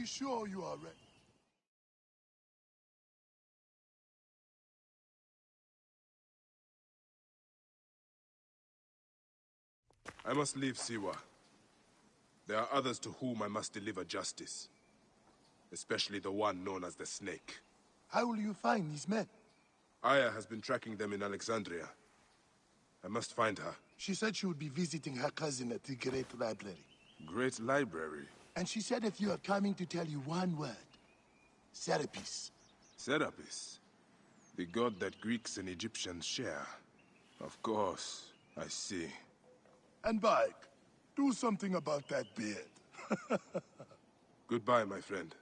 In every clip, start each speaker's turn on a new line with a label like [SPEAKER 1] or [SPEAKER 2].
[SPEAKER 1] you sure you are ready?
[SPEAKER 2] I must leave Siwa. There are others to whom I must deliver justice. Especially the one known as the Snake.
[SPEAKER 1] How will you find these men?
[SPEAKER 2] Aya has been tracking them in Alexandria. I must find her.
[SPEAKER 1] She said she would be visiting her cousin at the Great Library.
[SPEAKER 2] Great Library?
[SPEAKER 1] And she said that you are coming to tell you one word. Serapis.
[SPEAKER 2] Serapis? The god that Greeks and Egyptians share. Of course, I see.
[SPEAKER 1] And Bike, do something about that beard.
[SPEAKER 2] Goodbye, my friend.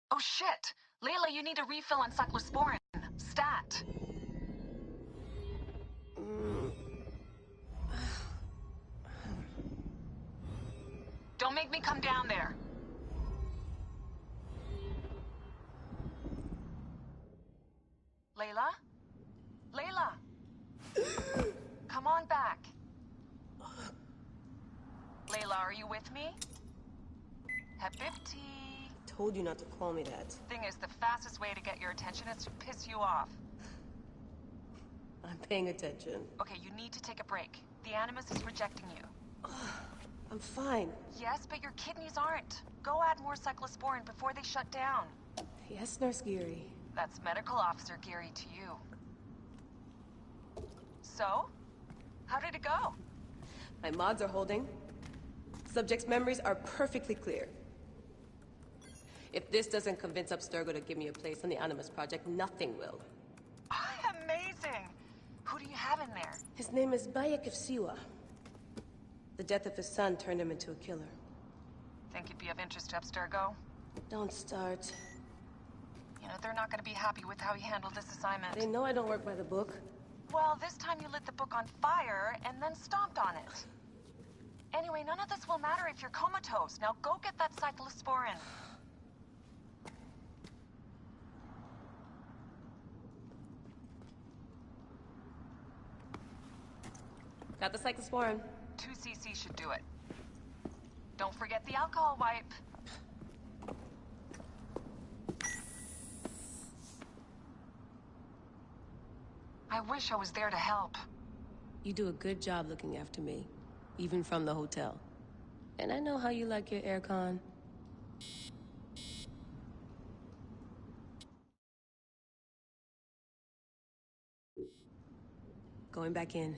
[SPEAKER 3] Oh shit! Layla, you need a refill on cyclosporin. Stat. Don't make me come down there. Layla? Layla? Come on back. Layla, are you with me? Habibti.
[SPEAKER 4] Told you not to call me that.
[SPEAKER 3] Thing is, the fastest way to get your attention is to piss you off.
[SPEAKER 4] I'm paying attention.
[SPEAKER 3] Okay, you need to take a break. The Animus is rejecting you.
[SPEAKER 4] I'm fine.
[SPEAKER 3] Yes, but your kidneys aren't. Go add more cyclosporin before they shut down.
[SPEAKER 4] Yes, Nurse Geary.
[SPEAKER 3] That's Medical Officer Geary to you. So? How did it go?
[SPEAKER 4] My mods are holding. Subject's memories are perfectly clear. If this doesn't convince Abstergo to give me a place on the Animus Project, nothing will.
[SPEAKER 3] Amazing! Who do you have in there?
[SPEAKER 4] His name is Bayek of Siwa. The death of his son turned him into a killer.
[SPEAKER 3] Think you'd be of interest to Abstergo?
[SPEAKER 4] Don't start.
[SPEAKER 3] You know, they're not gonna be happy with how he handled this assignment.
[SPEAKER 4] They know I don't work by the book.
[SPEAKER 3] Well, this time you lit the book on fire and then stomped on it. Anyway, none of this will matter if you're comatose. Now go get that cyclosporin.
[SPEAKER 4] Got the cyclosporin.
[SPEAKER 3] 2 cc should do it. Don't forget the alcohol wipe. I wish I was there to help.
[SPEAKER 4] You do a good job looking after me, even from the hotel. And I know how you like your aircon. Going back in.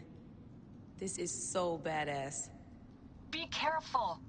[SPEAKER 4] This is so badass.
[SPEAKER 3] Be careful.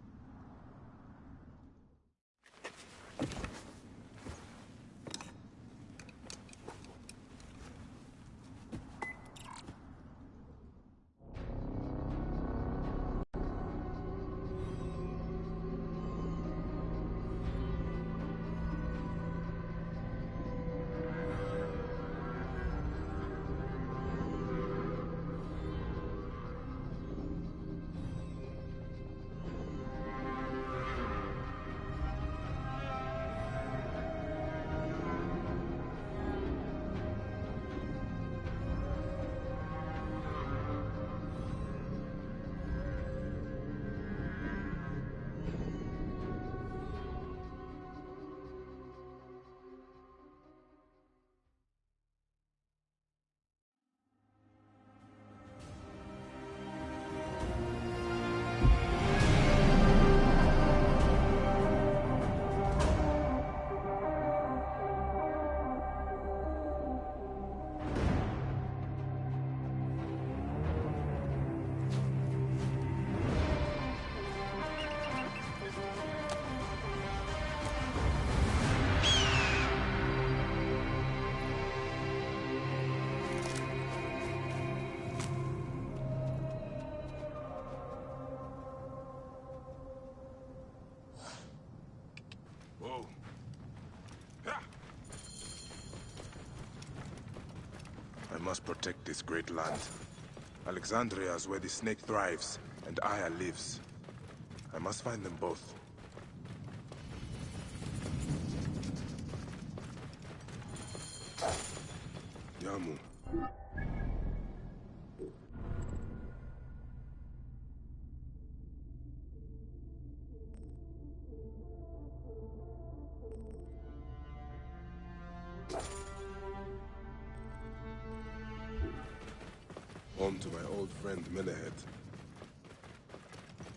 [SPEAKER 2] Whoa. Ah! I must protect this great land. Alexandria is where the snake thrives, and Aya lives. I must find them both. home to my old friend Menehet.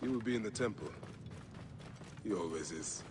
[SPEAKER 2] He will be in the temple. He always is.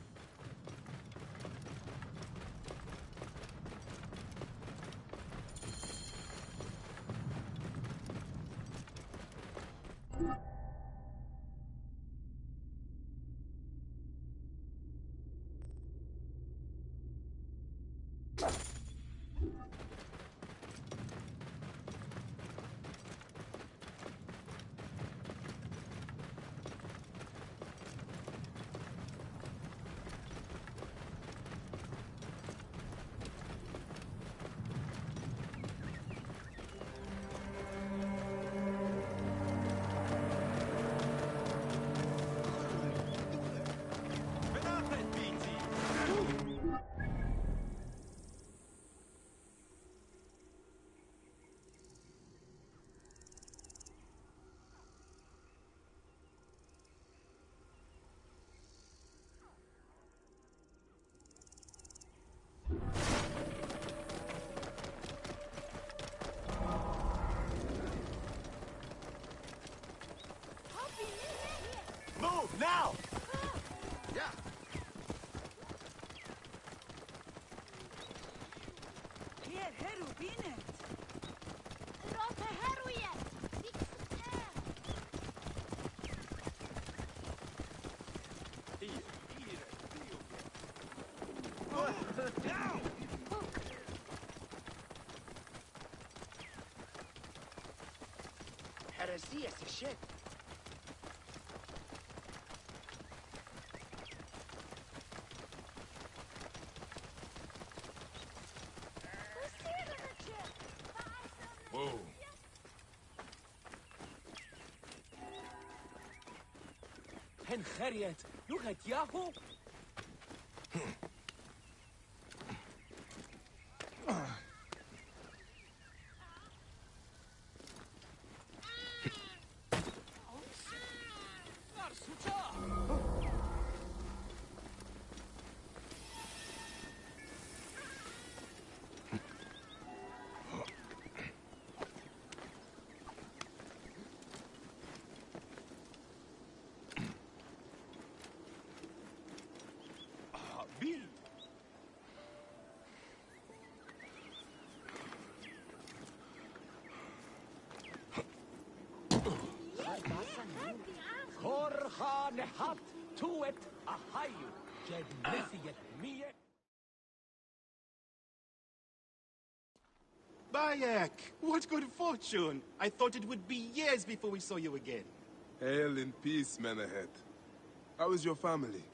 [SPEAKER 5] Move now! Yeah. Heresia is a shit.
[SPEAKER 2] Whoa.
[SPEAKER 5] Hen Geriet, you het Yahoo? Korha nehat tuet ahayu jed nesiet mie.
[SPEAKER 6] Bayek, what good fortune! I thought it would be years before we saw you again.
[SPEAKER 2] Hail in peace, Menehet. How is your family?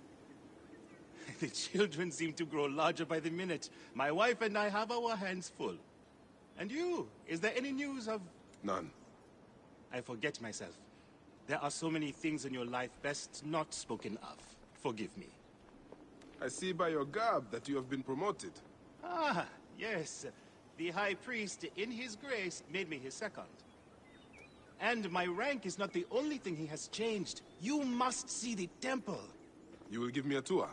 [SPEAKER 6] The children seem to grow larger by the minute. My wife and I have our hands full. And you, is there any news of...
[SPEAKER 2] None.
[SPEAKER 6] I forget myself. There are so many things in your life best not spoken of. Forgive me.
[SPEAKER 2] I see by your garb that you have been promoted.
[SPEAKER 6] Ah, yes. The High Priest, in his grace, made me his second. And my rank is not the only thing he has changed. You must see the temple.
[SPEAKER 2] You will give me a tour?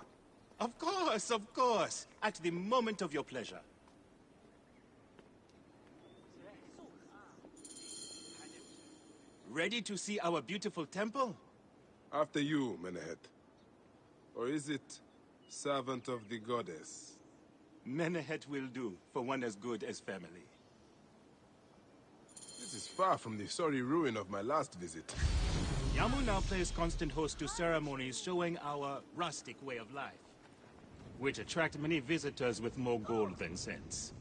[SPEAKER 6] Of course, of course. At the moment of your pleasure. Ready to see our beautiful temple?
[SPEAKER 2] After you, Menehet. Or is it servant of the goddess?
[SPEAKER 6] Menehet will do, for one as good as family.
[SPEAKER 2] This is far from the sorry ruin of my last visit.
[SPEAKER 6] Amun now plays constant host to ceremonies showing our rustic way of life, which attract many visitors with more gold than sense.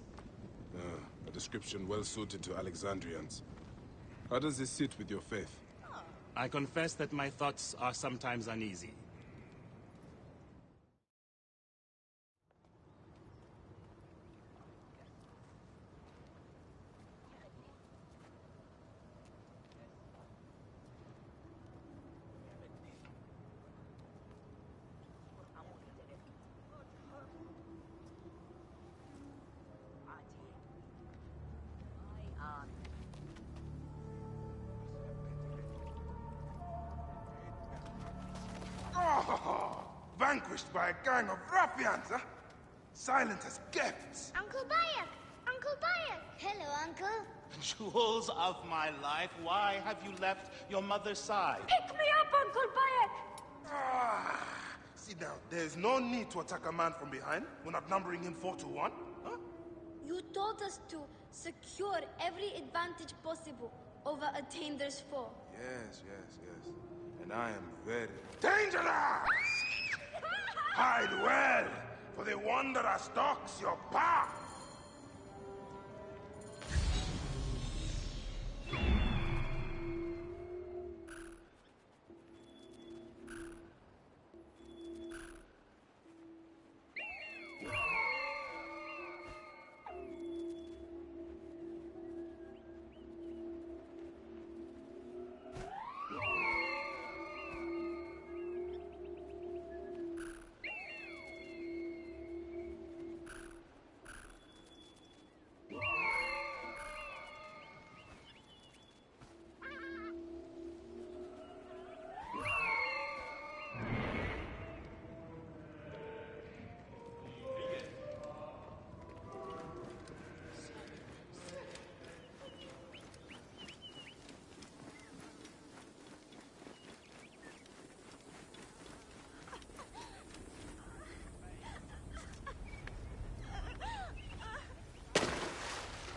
[SPEAKER 2] A description well suited to Alexandrians. How does this sit with your faith?
[SPEAKER 6] I confess that my thoughts are sometimes uneasy.
[SPEAKER 1] Vanquished by a gang of ruffians, huh? Silent as gifts.
[SPEAKER 7] Uncle Bayek! Uncle Bayek! Hello, Uncle.
[SPEAKER 6] Jewels of my life, why have you left your mother's side?
[SPEAKER 7] Pick me up, Uncle Bayek!
[SPEAKER 1] Sit down. There's no need to attack a man from behind. We're not numbering him 4-1. Huh?
[SPEAKER 7] You told us to secure every advantage possible over a Tander's foe.
[SPEAKER 2] Yes. And I am very dangerous!
[SPEAKER 1] Hide well, for the wanderer stalks your path.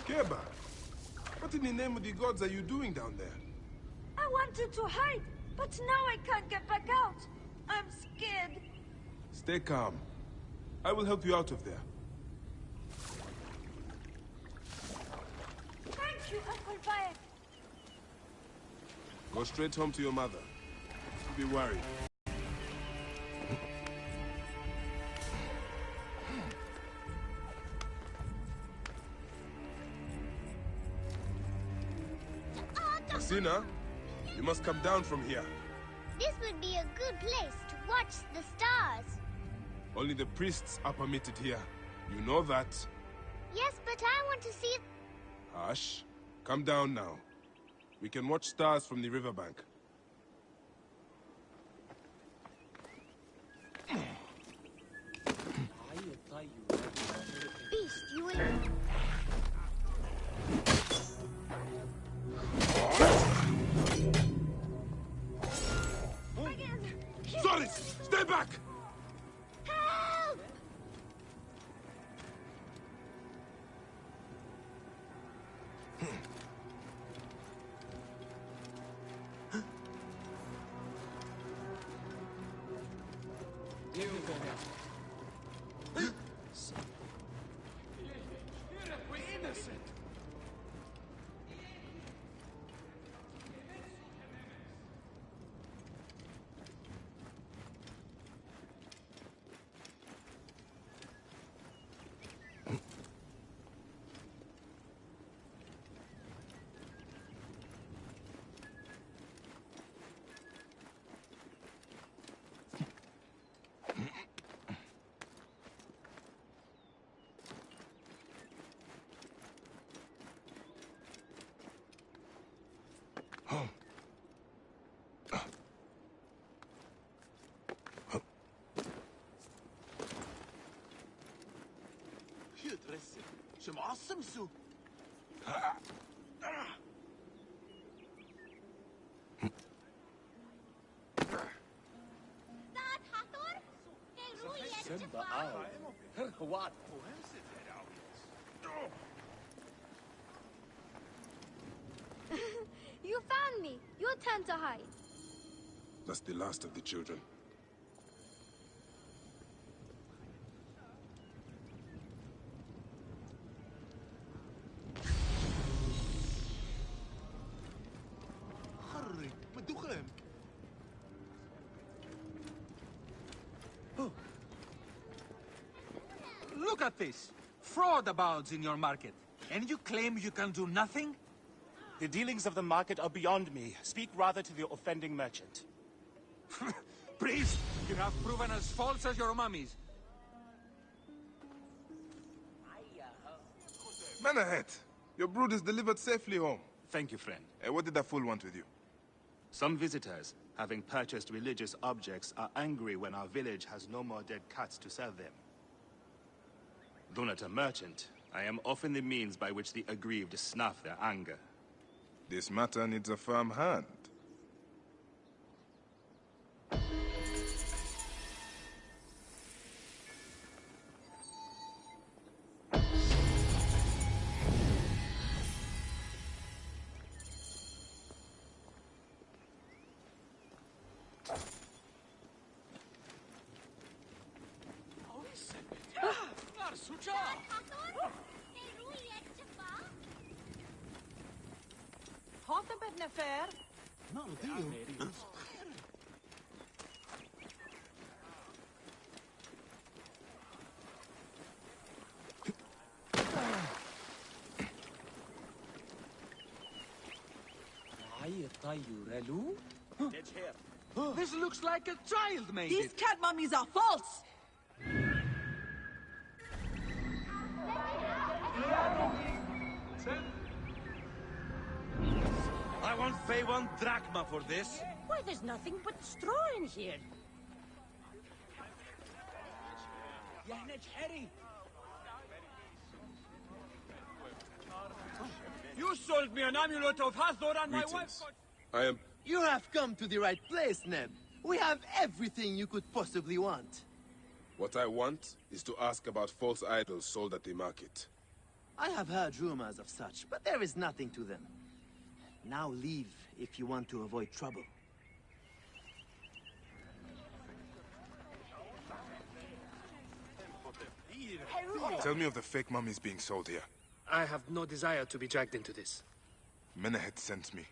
[SPEAKER 2] Keba, what in the name of the gods are you doing down there?
[SPEAKER 7] I wanted to hide, but now I can't get back out. I'm scared.
[SPEAKER 2] Stay calm. I will help you out of there.
[SPEAKER 7] Thank you, Uncle Bayek.
[SPEAKER 2] Go straight home to your mother. Don't be worried. Sina, you must come down from here.
[SPEAKER 8] This would be a good place to watch the stars.
[SPEAKER 2] Only the priests are permitted here. You know that.
[SPEAKER 8] Yes, but I want to see...
[SPEAKER 2] Hush. Come down now. We can watch stars from the riverbank.
[SPEAKER 8] Beast, you will...
[SPEAKER 2] Sorry! Stay back!
[SPEAKER 8] Help!
[SPEAKER 5] We're innocent. What?
[SPEAKER 7] You found me. Your turn to hide.
[SPEAKER 2] That's the last of the children.
[SPEAKER 9] Look at this. Fraud abounds in your market. And you claim you can do nothing?
[SPEAKER 6] The dealings of the market are beyond me. Speak rather to the offending merchant.
[SPEAKER 9] Priest, you have proven as false as your mummies.
[SPEAKER 2] Man ahead. Your brood is delivered safely home.
[SPEAKER 6] Thank you, friend.
[SPEAKER 2] What did that fool want with you?
[SPEAKER 6] Some visitors, having purchased religious objects, are angry when our village has no more dead cats to sell them. Though not a merchant, I am often the means by which the aggrieved snuff their anger.
[SPEAKER 2] This matter needs a firm hand.
[SPEAKER 9] This looks like a child made
[SPEAKER 10] These
[SPEAKER 9] it.
[SPEAKER 10] cat mummies are false!
[SPEAKER 5] I won't pay 1 drachma for this.
[SPEAKER 10] Why, there's nothing but straw in here.
[SPEAKER 5] You sold me an amulet of Hathor and my wife
[SPEAKER 2] Greetings.
[SPEAKER 5] got...
[SPEAKER 2] I am...
[SPEAKER 11] You have come to the right place, Neb. We have everything you could possibly want.
[SPEAKER 2] What I want is to ask about false idols sold at the market.
[SPEAKER 11] I have heard rumors of such, but there is nothing to them. Now leave if you want to avoid trouble.
[SPEAKER 2] Tell me of the fake mummies being sold here.
[SPEAKER 12] I have no desire to be dragged into this.
[SPEAKER 2] Menehet sent me.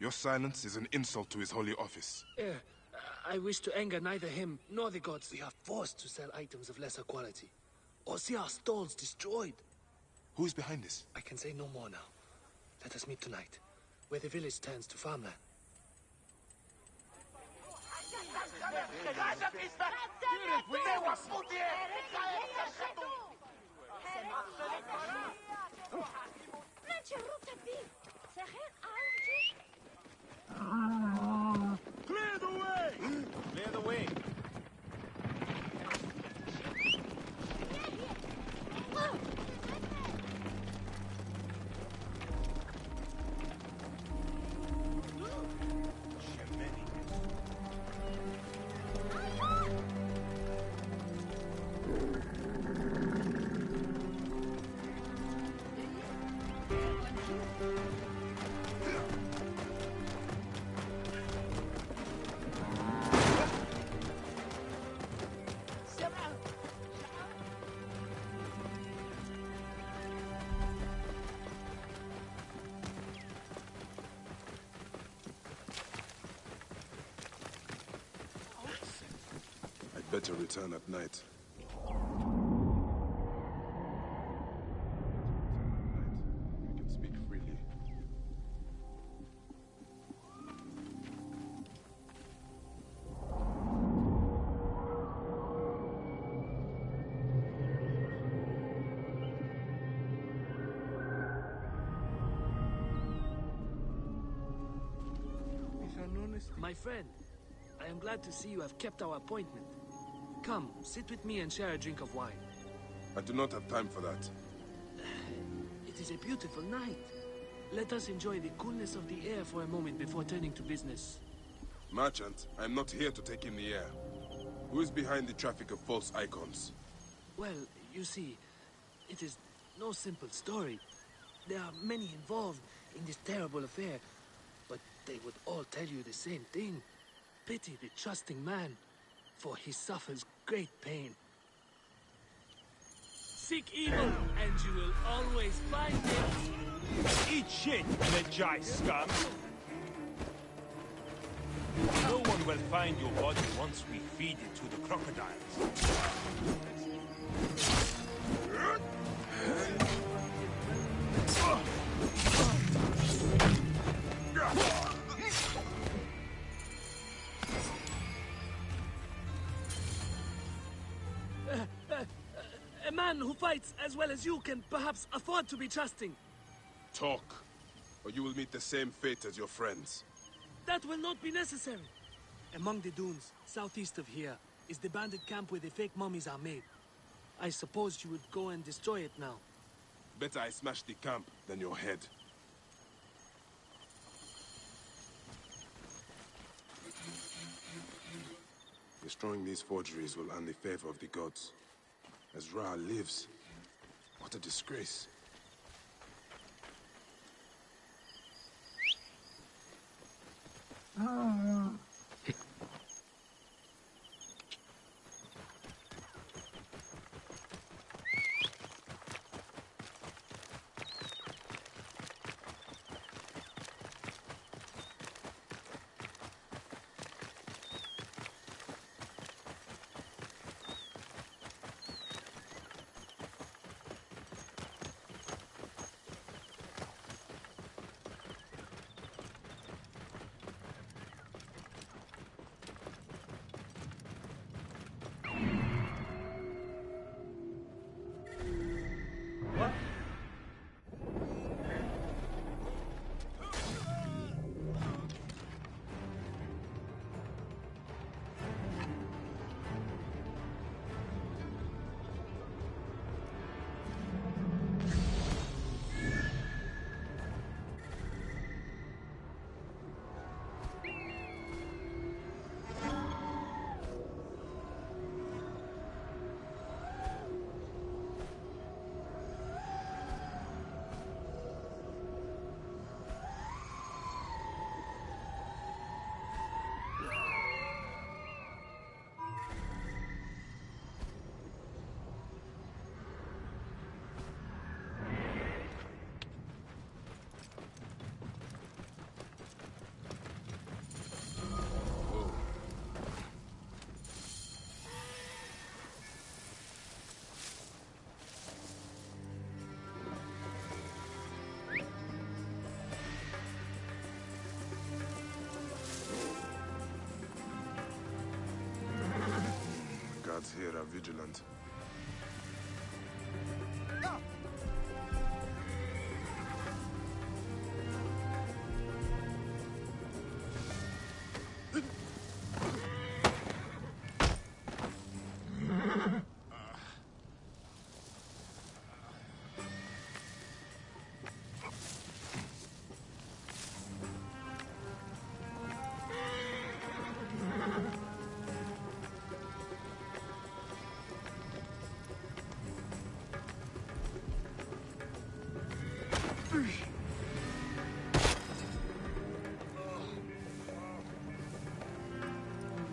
[SPEAKER 2] Your silence is an insult to his holy office.
[SPEAKER 12] I wish to anger neither him nor the gods. We are forced to sell items of lesser quality, or see our stalls destroyed.
[SPEAKER 2] Who is behind this?
[SPEAKER 12] I can say no more now. Let us meet tonight, where the village turns to farmland.
[SPEAKER 5] Clear the way!
[SPEAKER 6] Clear the way.
[SPEAKER 2] I'd better return at night. We can speak freely.
[SPEAKER 12] My friend, I am glad to see you have kept our appointment. Come, sit with me and share a drink of wine.
[SPEAKER 2] I do not have time for that.
[SPEAKER 12] It is a beautiful night. Let us enjoy the coolness of the air for a moment before turning to business.
[SPEAKER 2] Merchant, I am not here to take in the air. Who is behind the traffic of false icons?
[SPEAKER 12] Well, you see, it is no simple story. There are many involved in this terrible affair, but they would all tell you the same thing. Pity the trusting man, for he suffers great pain. Seek evil, and you will always find it.
[SPEAKER 5] Eat shit, Medjai scum! No one will find your body once we feed it to the crocodiles.
[SPEAKER 12] A man who fights as well as you can perhaps afford to be trusting.
[SPEAKER 2] Talk, or you will meet the same fate as your friends.
[SPEAKER 12] That will not be necessary. Among the dunes, southeast of here, is the bandit camp where the fake mummies are made. I suppose you would go and destroy it now.
[SPEAKER 2] Better I smash the camp than your head. Destroying these forgeries will earn the favor of the gods. As Ra lives, what a disgrace. Guards here are vigilant.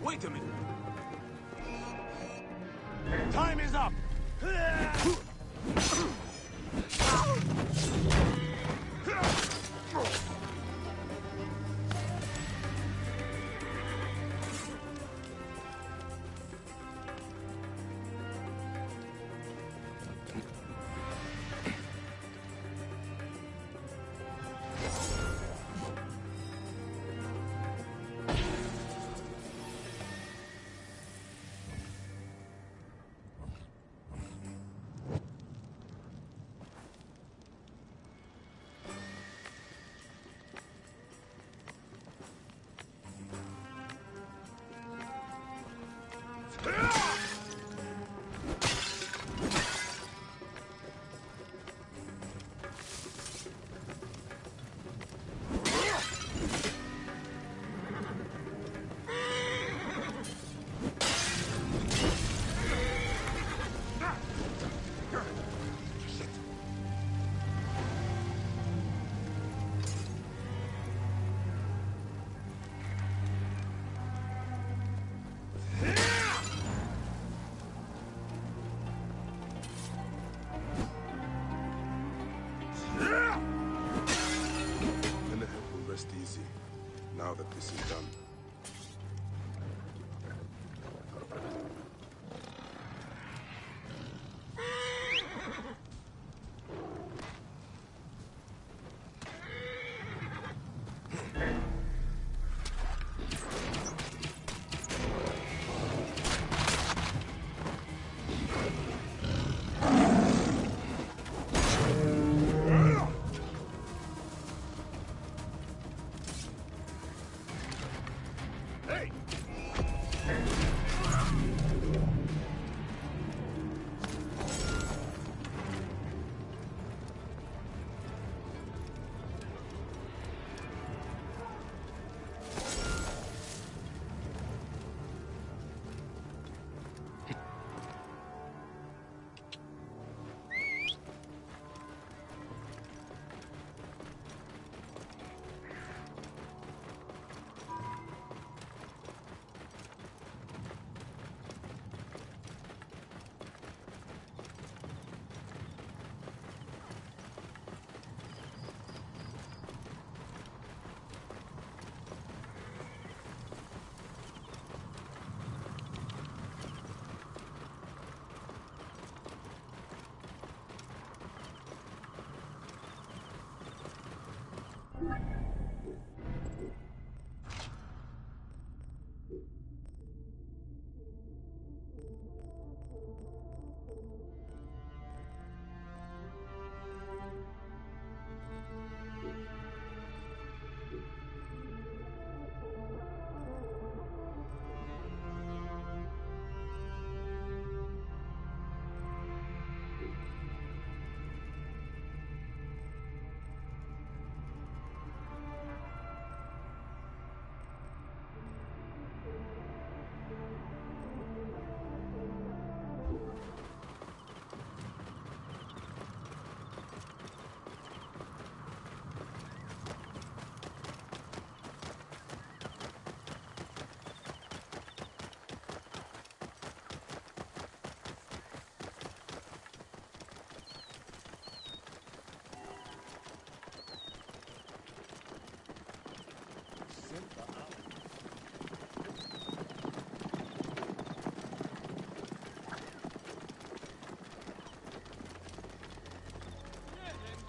[SPEAKER 5] Wait a minute.
[SPEAKER 1] Time is up!
[SPEAKER 2] Now that this is done.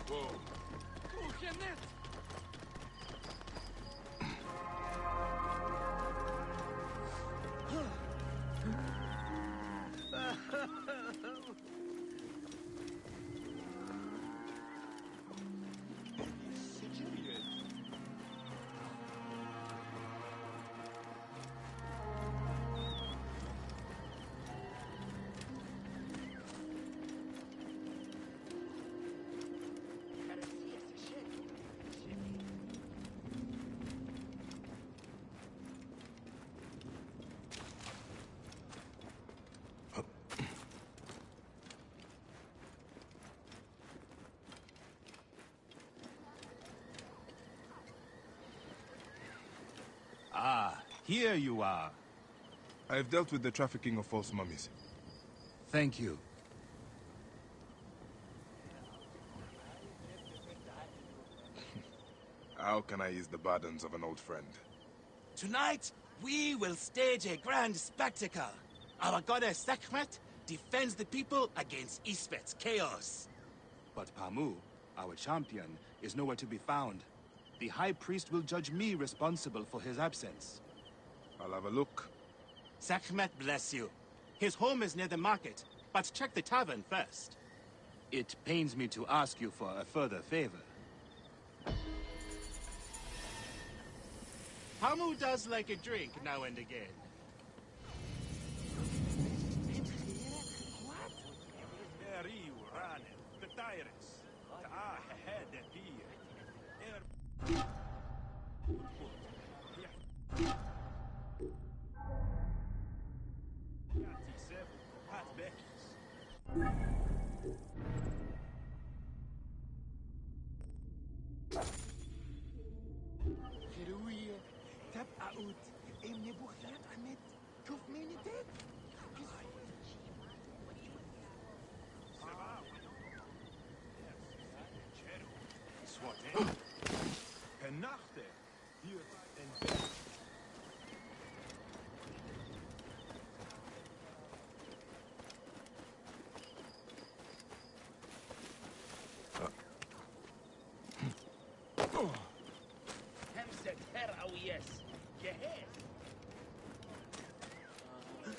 [SPEAKER 2] Whoa.
[SPEAKER 6] Ah, here you are.
[SPEAKER 2] I have dealt with the trafficking of false mummies.
[SPEAKER 6] Thank you.
[SPEAKER 2] How can I ease the burdens of an old friend?
[SPEAKER 6] Tonight, we will stage a grand spectacle. Our goddess Sekhmet defends the people against Isfet's chaos. But Pamu, our champion, is nowhere to be found. The High Priest will judge me responsible for his absence.
[SPEAKER 2] I'll have a look.
[SPEAKER 6] Sekhmet bless you. His home is near the market, but check the tavern first. It pains me to ask you for a further favor. Pamu does like a drink now and again.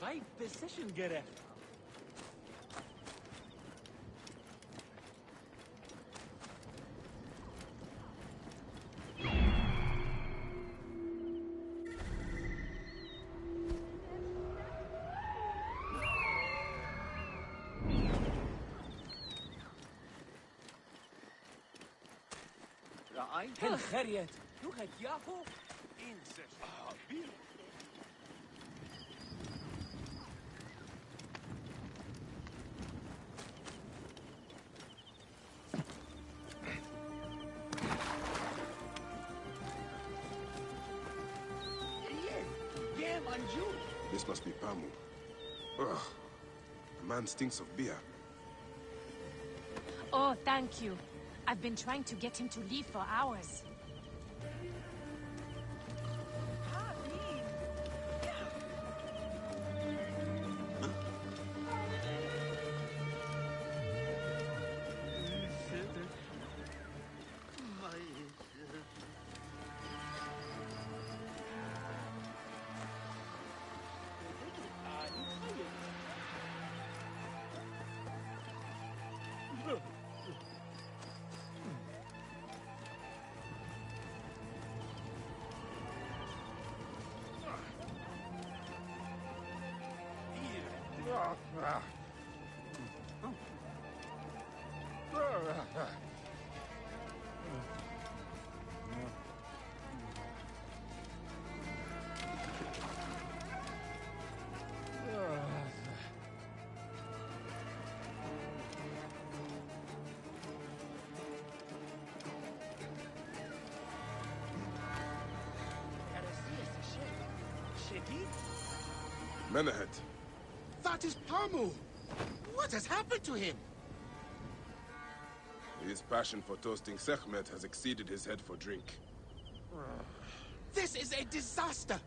[SPEAKER 9] Five position gerecht.
[SPEAKER 5] هل خريت لغة ياهو إنسش بيل
[SPEAKER 2] This must be Pamu. Ugh. The man stinks of beer.
[SPEAKER 10] Oh, thank you. I've been trying to get him to leave for hours.
[SPEAKER 2] Men ahead.
[SPEAKER 6] That is Pamu! What has happened to him?
[SPEAKER 2] His passion for toasting Sekhmet has exceeded his head for drink.
[SPEAKER 6] This is a disaster!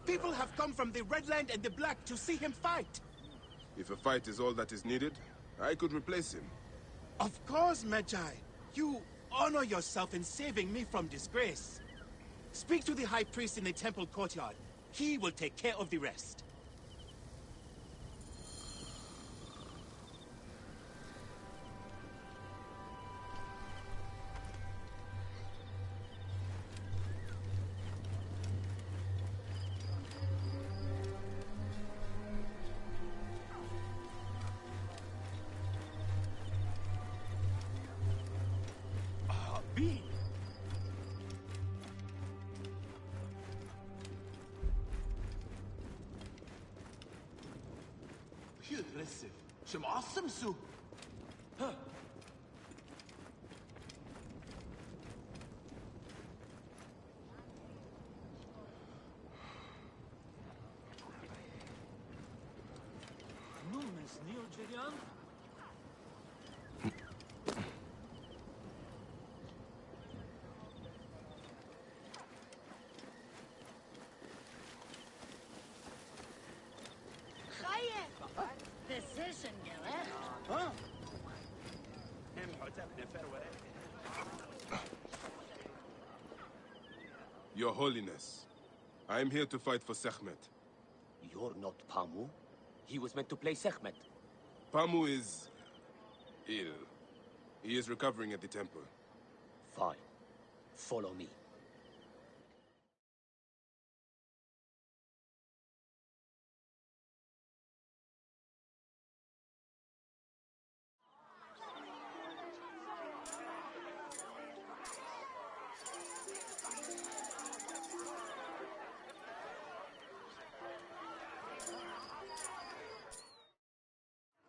[SPEAKER 6] People have come from the Red Land and the Black to see him fight!
[SPEAKER 2] If a fight is all that is needed, I could replace him.
[SPEAKER 6] Of course, Magi! You honor yourself in saving me from disgrace. Speak to the High Priest in the temple courtyard. He will take care of the rest.
[SPEAKER 13] aggressive. معصم سو.
[SPEAKER 12] Numes neo Jerian.
[SPEAKER 14] Decision, Gillette. Huh?
[SPEAKER 2] Your Holiness, I am here to fight for Sekhmet.
[SPEAKER 15] You're not Pamu. He was meant to play Sekhmet.
[SPEAKER 2] Pamu is ill. He is recovering at the temple.
[SPEAKER 15] Fine. Follow me.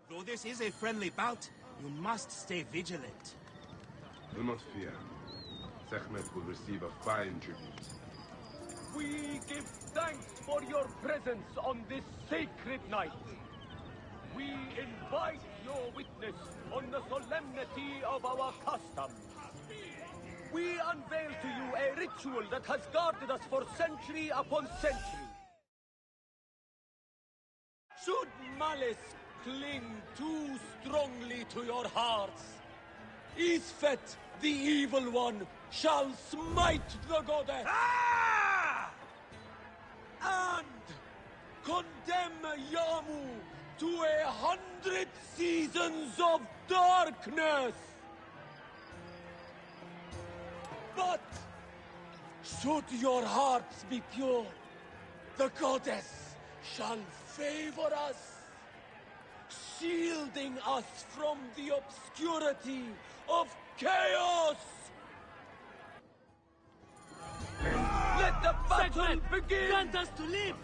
[SPEAKER 6] Though this is a friendly bout, you must stay vigilant.
[SPEAKER 2] Do not fear. Sekhmet will receive a fine tribute.
[SPEAKER 16] We give thanks for your presence on this sacred night. We invite your witness on the solemnity of our custom. We unveil to you a ritual that has guarded us for century upon century. Should malice cling too strongly to your hearts, Isfet, the evil one, shall smite the goddess. And condemn Yamu to 100 seasons of darkness. But should your hearts be pure, the goddess shall favor us, shielding us from the obscurity of chaos! Let the battle begin!
[SPEAKER 12] Grant us to live!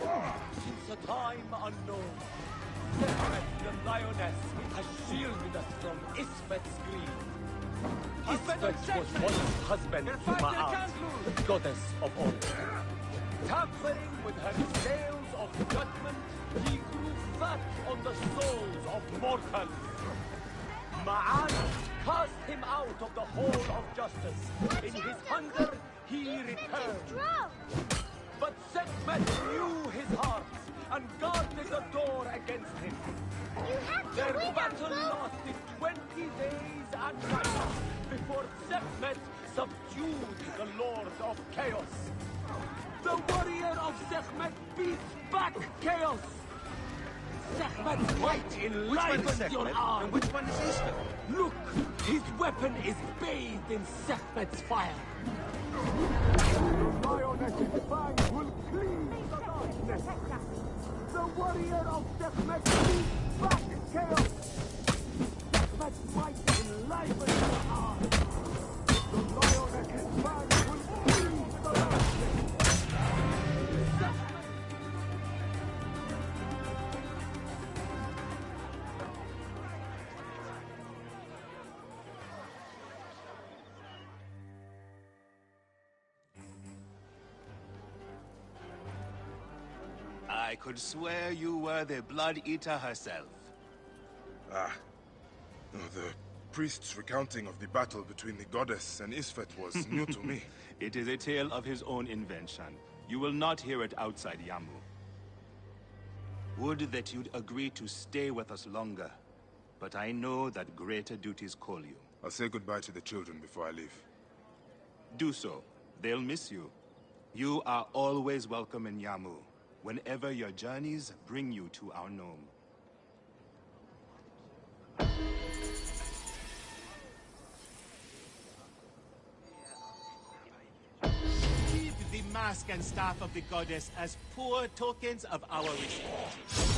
[SPEAKER 16] Since a time unknown, Sekhmet the lioness has shielded us from Isfet's greed. Isfet was once husband to Ma'at, the goddess of all. Tampering with her scales of judgment, he grew fat on the souls of mortals. Ma'at cast him out of the hall of justice. In his hunger, he returned. But Sekhmet knew his heart and guarded the door against him. Their battle lasted 20 days and nights before Sekhmet subdued the Lord of Chaos. The warrior of Sekhmet beats back chaos. Sekhmet's might enlivens your arm.
[SPEAKER 13] And which one is Isfet?
[SPEAKER 16] Look, his weapon is bathed in Sekhmet's fire. The lioness's fangs will cleave the darkness. The warrior of Sekhmet beats back chaos. Sekhmet's might enlivens your arm. The lioness's fangs will cleave the darkness.
[SPEAKER 6] I could swear you were the Blood Eater herself.
[SPEAKER 2] Ah. No, the priest's recounting of the battle between the goddess and Isfet was new to me.
[SPEAKER 6] It is a tale of his own invention. You will not hear it outside Yamu. Would that you'd agree to stay with us longer, but I know that greater duties call you.
[SPEAKER 2] I'll say goodbye to the children before I leave.
[SPEAKER 6] Do so. They'll miss you. You are always welcome in Yamu, whenever your journeys bring you to our gnome. Keep the mask and staff of the goddess as poor tokens of our respect.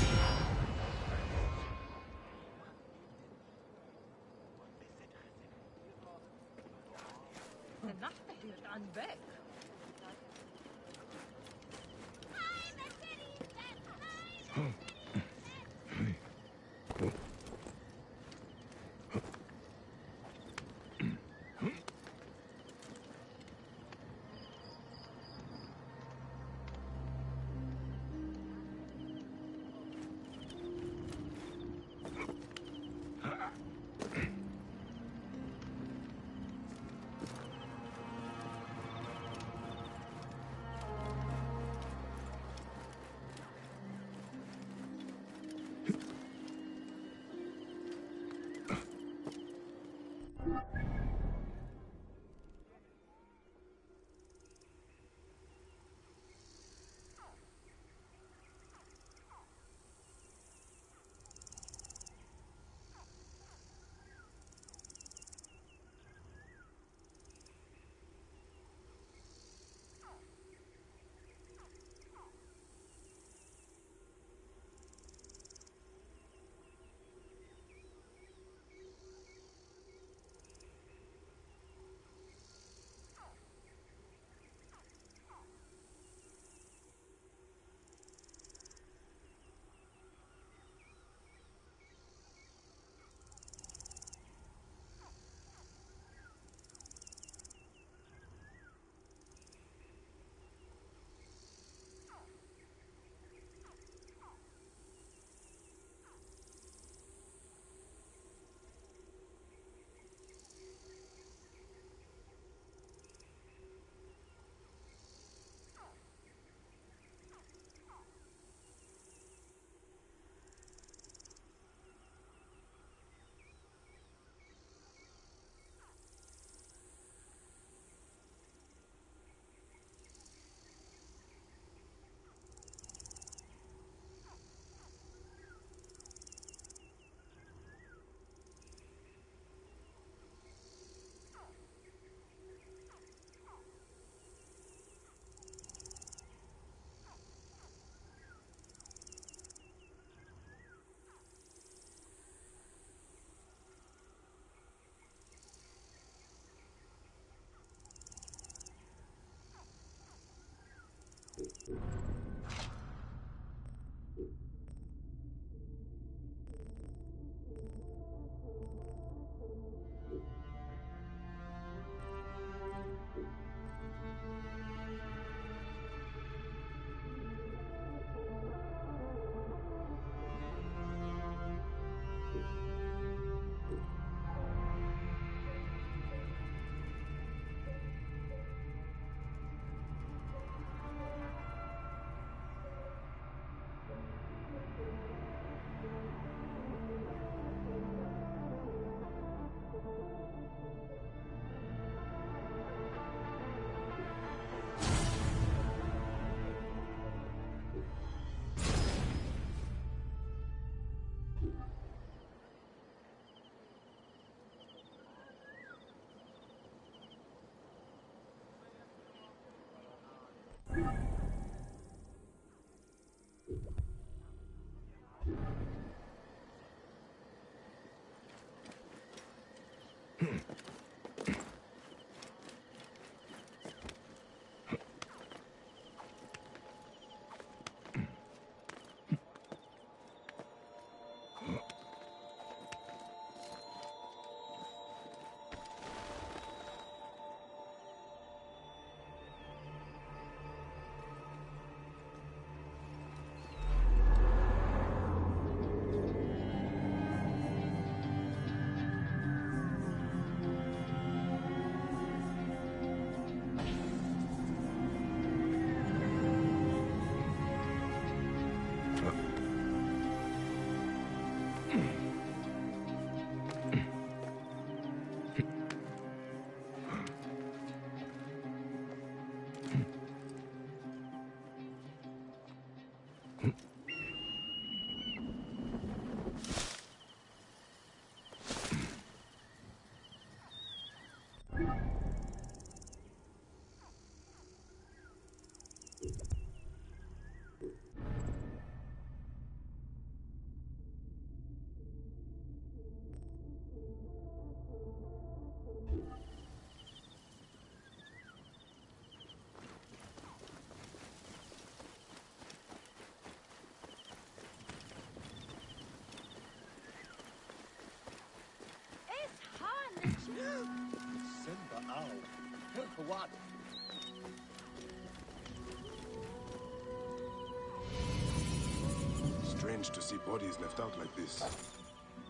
[SPEAKER 2] Strange to see bodies left out like this.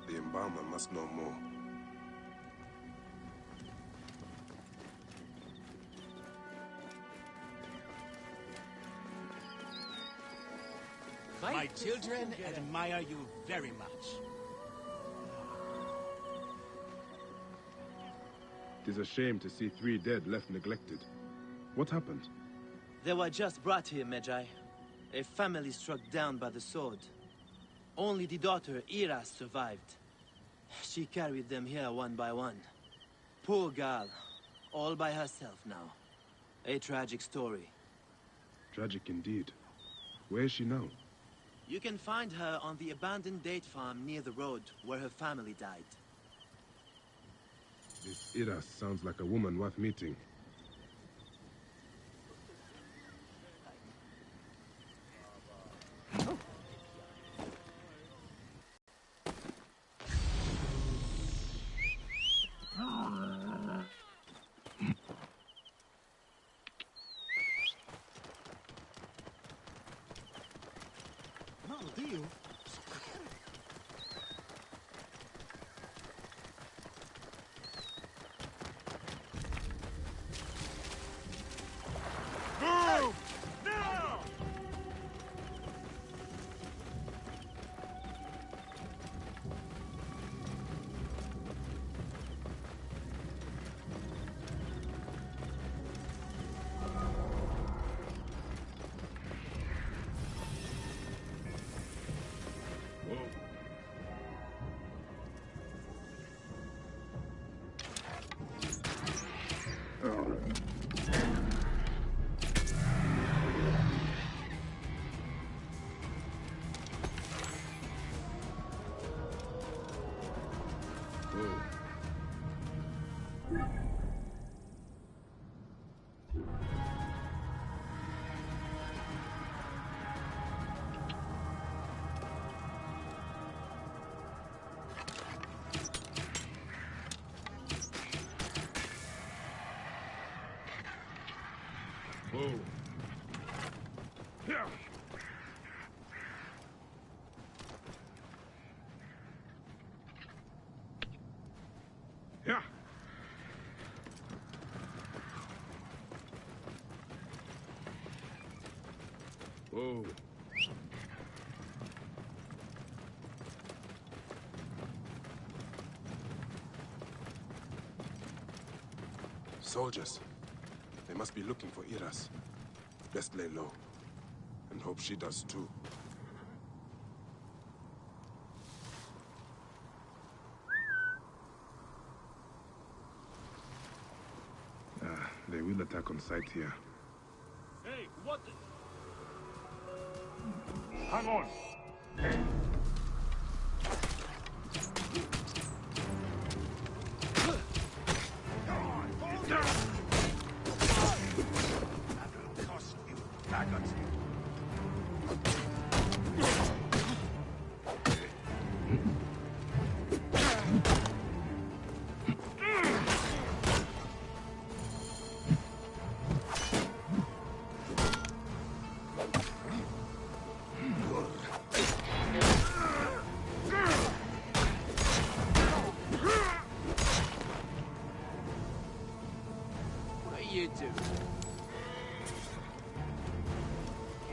[SPEAKER 2] The embalmer must know more.
[SPEAKER 6] My children admire you very much.
[SPEAKER 2] It is a shame to see 3 dead left neglected. What happened?
[SPEAKER 11] They were just brought here, Magi. A family struck down by the sword. Only the daughter, Ira, survived. She carried them here one by one. Poor girl. All by herself now. A tragic story.
[SPEAKER 2] Tragic indeed. Where is she now?
[SPEAKER 11] You can find her on the abandoned date farm near the road where her family died.
[SPEAKER 2] This Ira sounds like a woman worth meeting. Whoa. Soldiers. They must be looking for Iras. Best lay low. And hope she does too. They will attack on sight here.
[SPEAKER 5] Hey, what the... Hang on!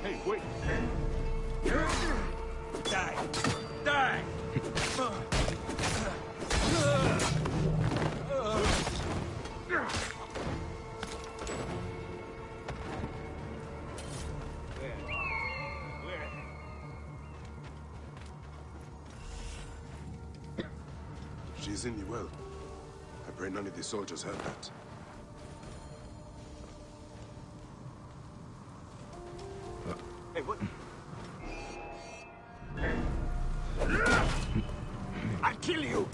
[SPEAKER 5] Hey, wait! Die! Die!
[SPEAKER 2] She's in the well. I pray none of the soldiers heard that.
[SPEAKER 13] Hey, what?
[SPEAKER 5] I'll kill you!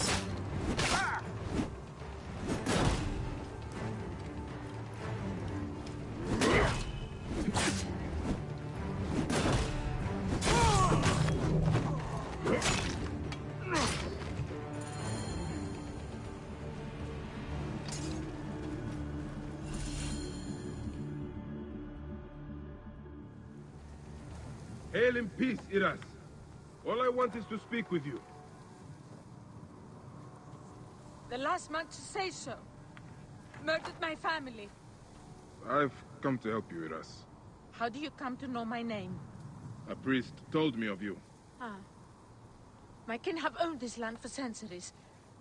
[SPEAKER 2] Hail in peace, Iras. All I want is to speak with you.
[SPEAKER 10] The last man to say so. Murdered my family.
[SPEAKER 2] I've come to help you, Iras.
[SPEAKER 10] How do you come to know my name?
[SPEAKER 2] A priest told me of you.
[SPEAKER 10] Ah. My kin have owned this land for centuries,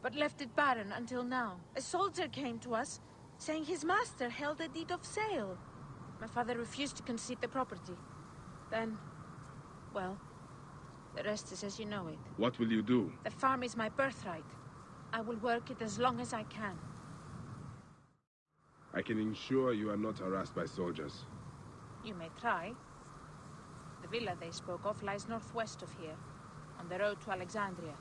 [SPEAKER 10] but left it barren until now. A soldier came to us, saying his master held a deed of sale. My father refused to concede the property. Then, well, the rest is as you know it.
[SPEAKER 2] What will you do?
[SPEAKER 10] The farm is my birthright. I will work it as long as I can.
[SPEAKER 2] I can ensure you are not harassed by soldiers.
[SPEAKER 10] You may try. The villa they spoke of lies northwest of here, on the road to Alexandria.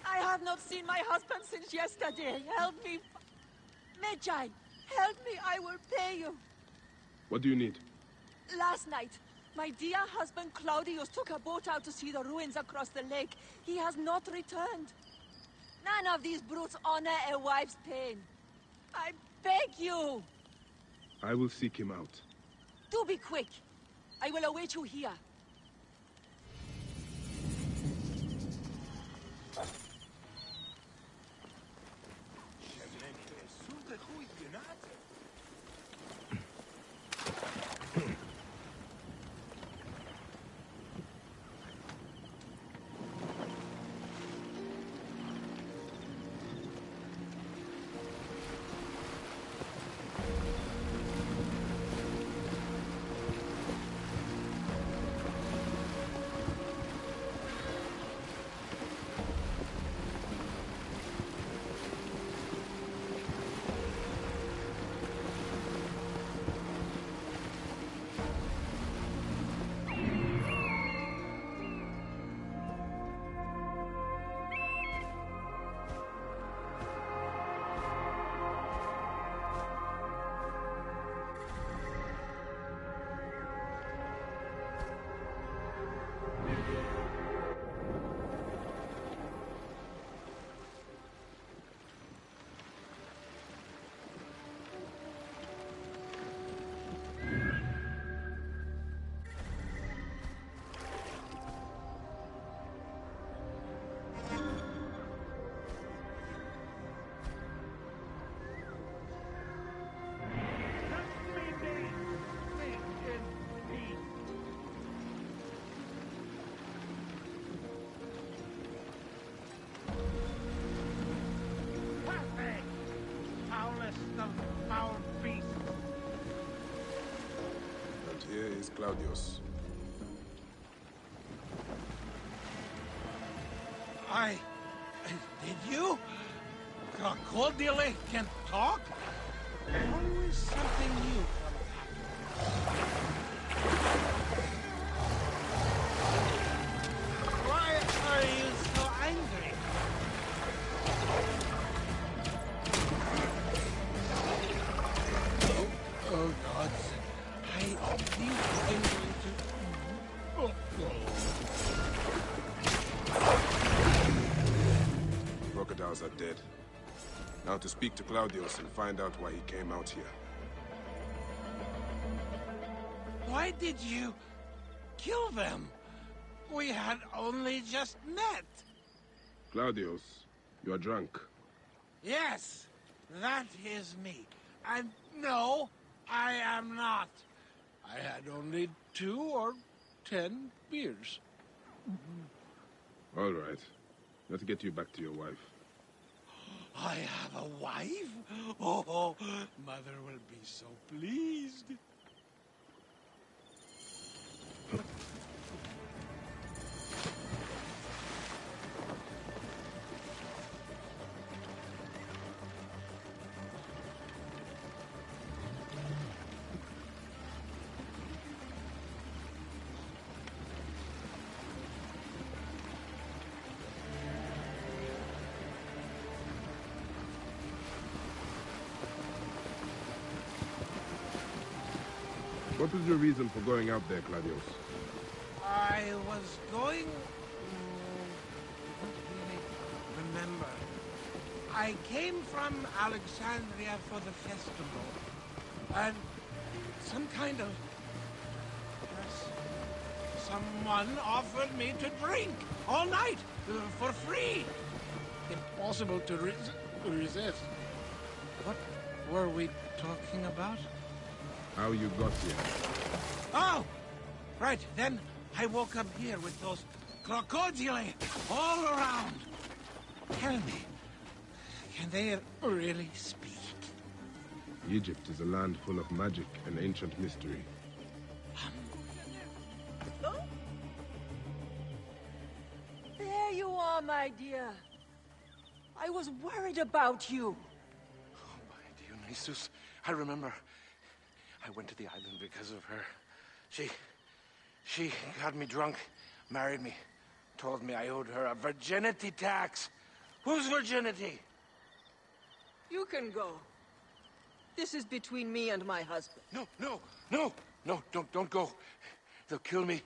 [SPEAKER 17] I have not seen my husband since yesterday. Help me. Medjay, help me. I will pay you.
[SPEAKER 2] What do you need?
[SPEAKER 17] Last night, my dear husband Claudius took a boat out to see the ruins across the lake. He has not returned. None of these brutes honor a wife's pain. I beg you.
[SPEAKER 2] I will seek him out.
[SPEAKER 17] Do be quick. I will await you here.
[SPEAKER 2] Claudius.
[SPEAKER 6] Did you? Crocodile can talk? Always something new. Why are you so angry? Oh God. I think I'm going to...
[SPEAKER 2] Crocodiles are dead. Now to speak to Claudius and find out why he came out here.
[SPEAKER 6] Why did you kill them? We had only just met.
[SPEAKER 2] Claudius, you are drunk.
[SPEAKER 9] Yes, that is me. And no, I am not. I had only 2 or 10 beers.
[SPEAKER 2] All right. Let's get you back to your wife.
[SPEAKER 9] I have a wife? Oh, Mother will be so pleased.
[SPEAKER 2] What was your reason for going out there, Claudius?
[SPEAKER 9] I was going... don't really remember. I came from Alexandria for the festival. And some kind of... yes, someone offered me to drink all night for free. Impossible to resist. What were we talking about?
[SPEAKER 2] How you got here.
[SPEAKER 9] Oh! Right, then I woke up here with those crocodili all around. Tell me, can they really speak?
[SPEAKER 2] Egypt is a land full of magic and ancient mystery.
[SPEAKER 17] There you are, my dear. I was worried about you.
[SPEAKER 1] Oh, my Dionysus. I remember. I went to the island because of her. She got me drunk, married me, told me I owed her a virginity tax. Whose virginity?
[SPEAKER 17] You can go. This is between me and my husband.
[SPEAKER 1] No, don't go. They'll kill me.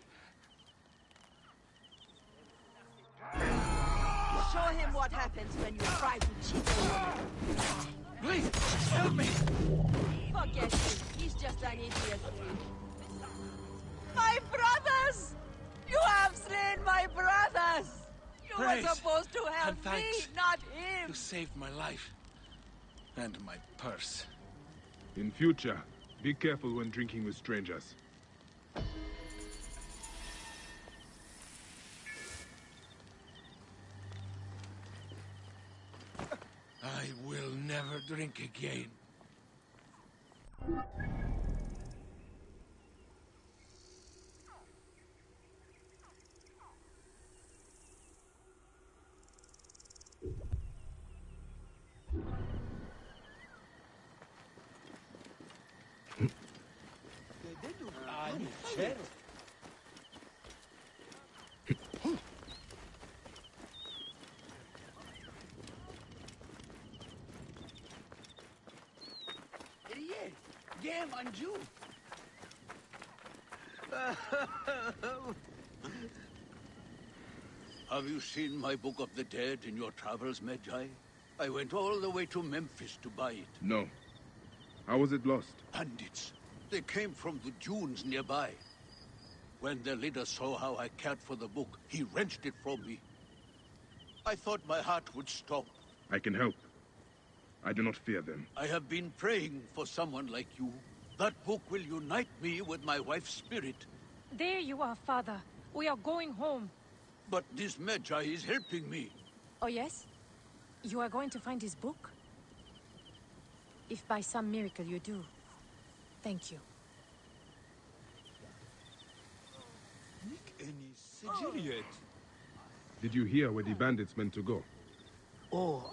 [SPEAKER 17] Show him what happens when you try to cheat a woman.
[SPEAKER 1] Please, help me.
[SPEAKER 17] Forget him. He's just an idiot. My brothers! You have slain my brothers! You
[SPEAKER 9] Praise
[SPEAKER 17] were supposed to help
[SPEAKER 9] and
[SPEAKER 17] me,
[SPEAKER 9] thanks.
[SPEAKER 17] not him!
[SPEAKER 9] You saved my life. And my purse.
[SPEAKER 2] In future, be careful when drinking with strangers.
[SPEAKER 9] I will never drink again.
[SPEAKER 18] Have you seen my Book of the Dead in your travels, Magi? I went all the way to Memphis to buy it.
[SPEAKER 2] No. How was it lost?
[SPEAKER 18] Bandits. They came from the dunes nearby. When their leader saw how I cared for the book, he wrenched it from me. I thought my heart would stop.
[SPEAKER 2] I can help. I do not fear them.
[SPEAKER 18] I have been praying for someone like you. That book will unite me with my wife's spirit.
[SPEAKER 10] There you are, Father. We are going home.
[SPEAKER 18] But this Magi is helping me.
[SPEAKER 10] Oh, yes? You are going to find his book? If by some miracle you do, thank you.
[SPEAKER 2] Did you hear where the bandits meant to go?
[SPEAKER 18] Oh,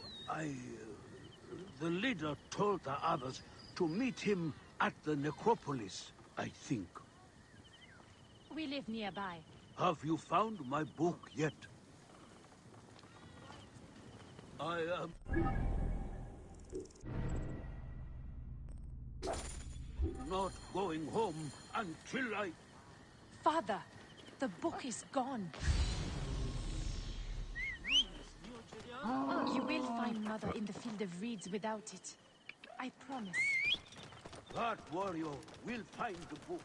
[SPEAKER 18] the leader told the others to meet him at the necropolis, I think.
[SPEAKER 10] We live nearby.
[SPEAKER 18] Have you found my book yet? I am not going home until I...
[SPEAKER 10] Father, the book is gone. You will find Mother in the field of reeds without it. I promise.
[SPEAKER 18] That warrior will find the book.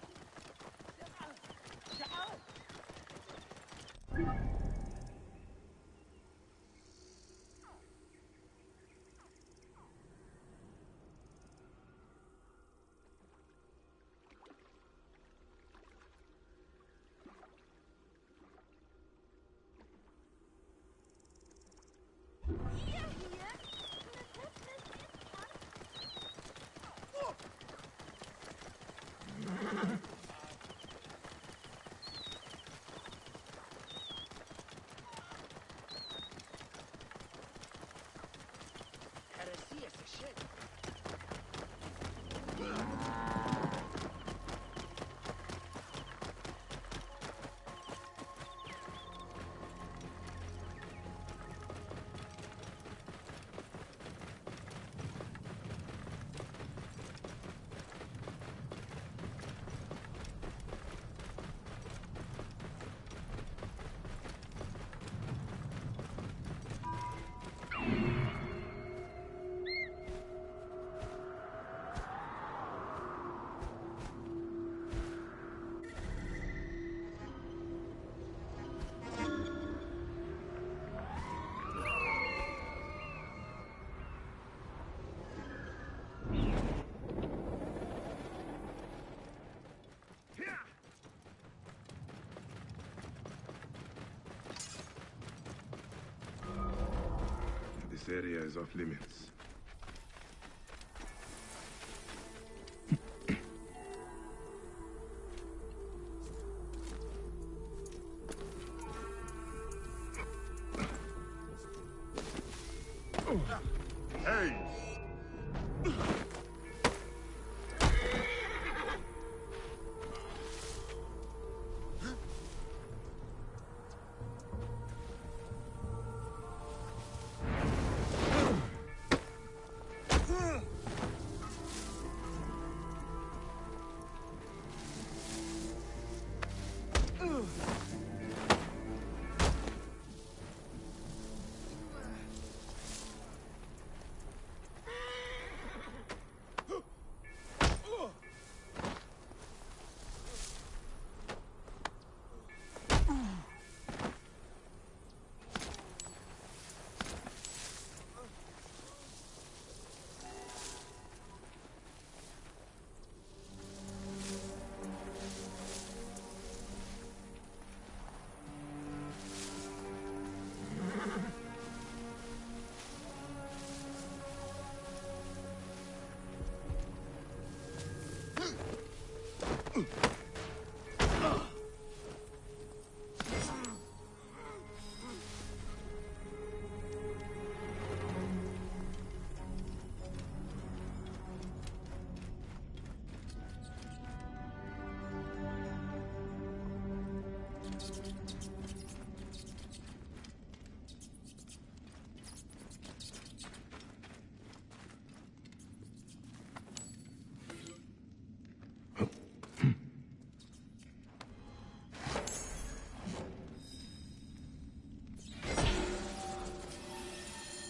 [SPEAKER 2] This area is off limits.
[SPEAKER 19] Hey!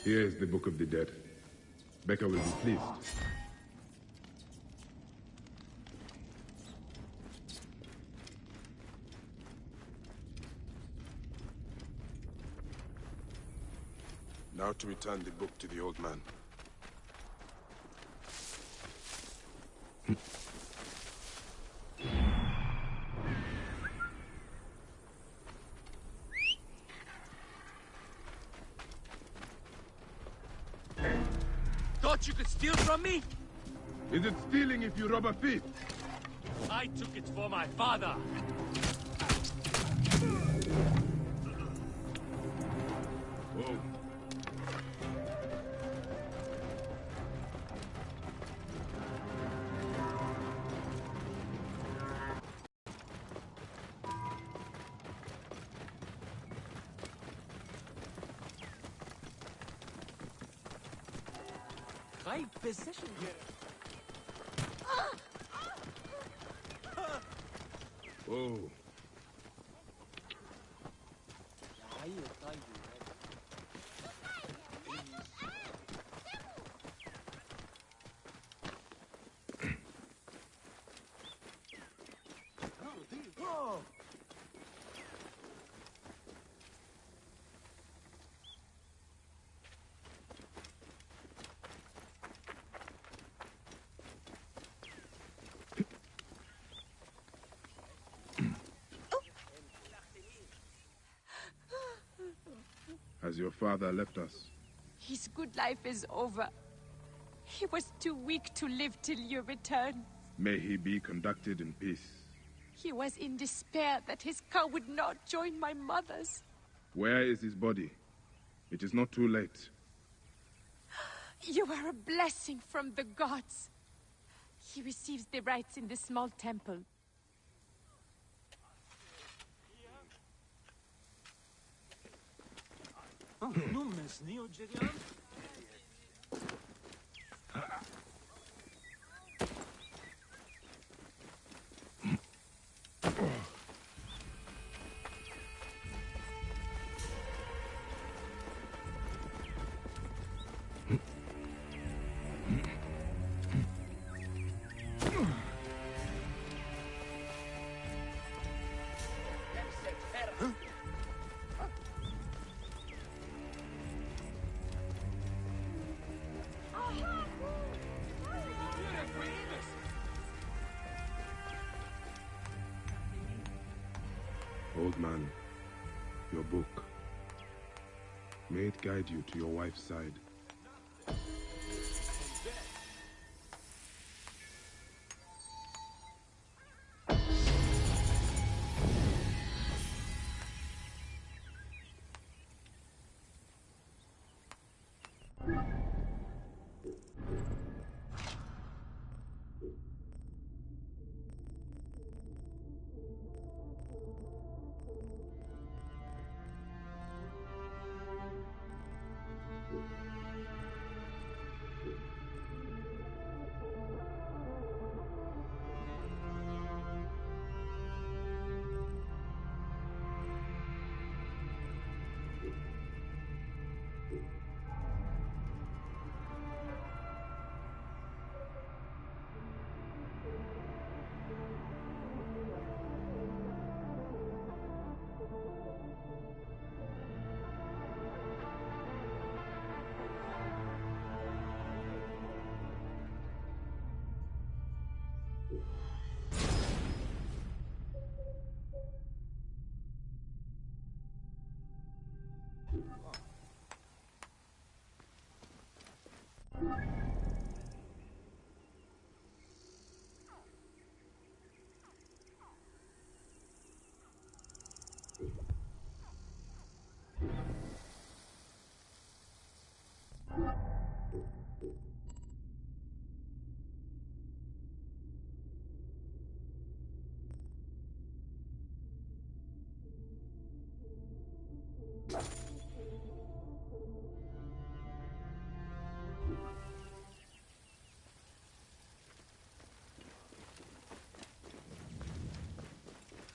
[SPEAKER 2] Here is the Book of the Dead. Becca will be pleased. Now to return the book to the old man.
[SPEAKER 16] Thought you could steal from me?
[SPEAKER 2] Is it stealing if you rob a thief?
[SPEAKER 16] I took it for my father.
[SPEAKER 2] Whoa.
[SPEAKER 12] High position here.
[SPEAKER 2] Whoa. Has your father left us?
[SPEAKER 10] His good life is over. He was too weak to live till your return.
[SPEAKER 2] May he be conducted in peace.
[SPEAKER 10] He was in despair that his cow would not join my mother's.
[SPEAKER 2] Where is his body? It is not too late.
[SPEAKER 10] You are a blessing from the gods. He receives the rites in the small temple.
[SPEAKER 2] Old man, your book. May it guide you to your wife's side.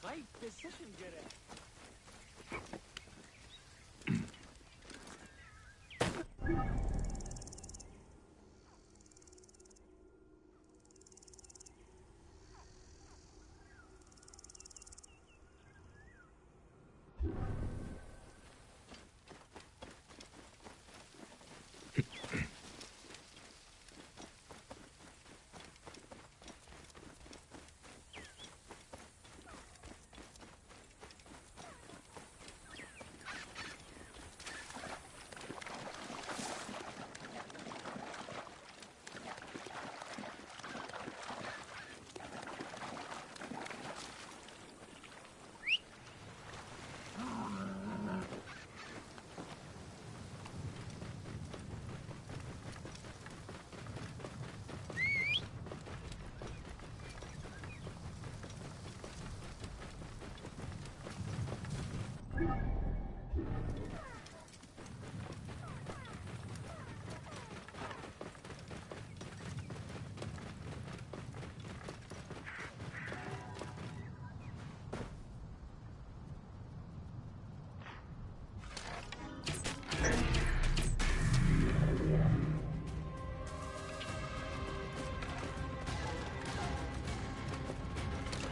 [SPEAKER 11] Right decision, Gareth.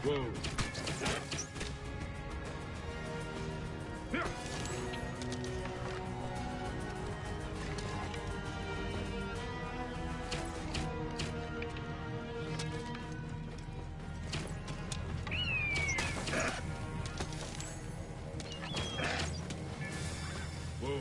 [SPEAKER 2] Whoa. Whoa.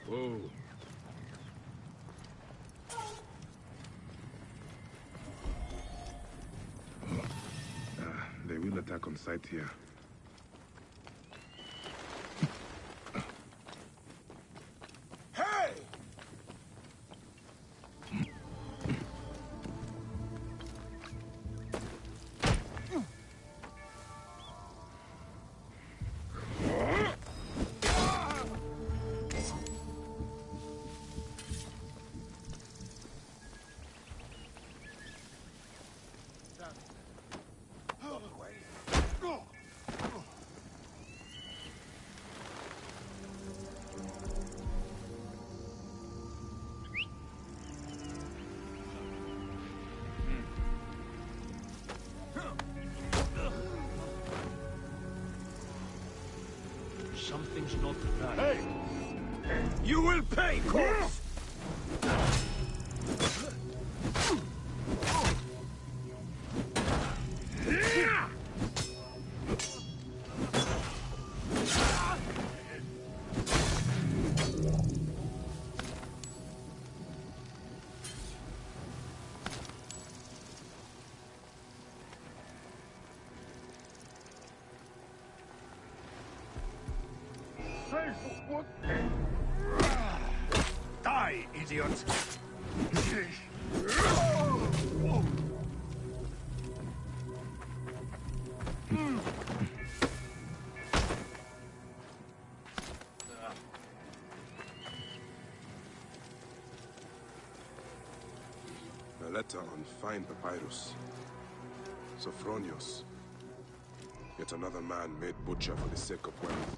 [SPEAKER 2] Whoa. They will attack on sight here.
[SPEAKER 12] Something's not right.
[SPEAKER 5] Hey! You will pay, corpse!
[SPEAKER 9] Die, idiot!
[SPEAKER 2] A letter on fine papyrus. Sophronios. Yet another man made butcher for the sake of wealth.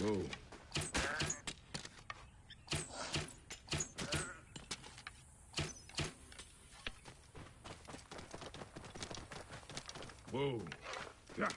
[SPEAKER 2] Oh.
[SPEAKER 5] Whoa. Yeah.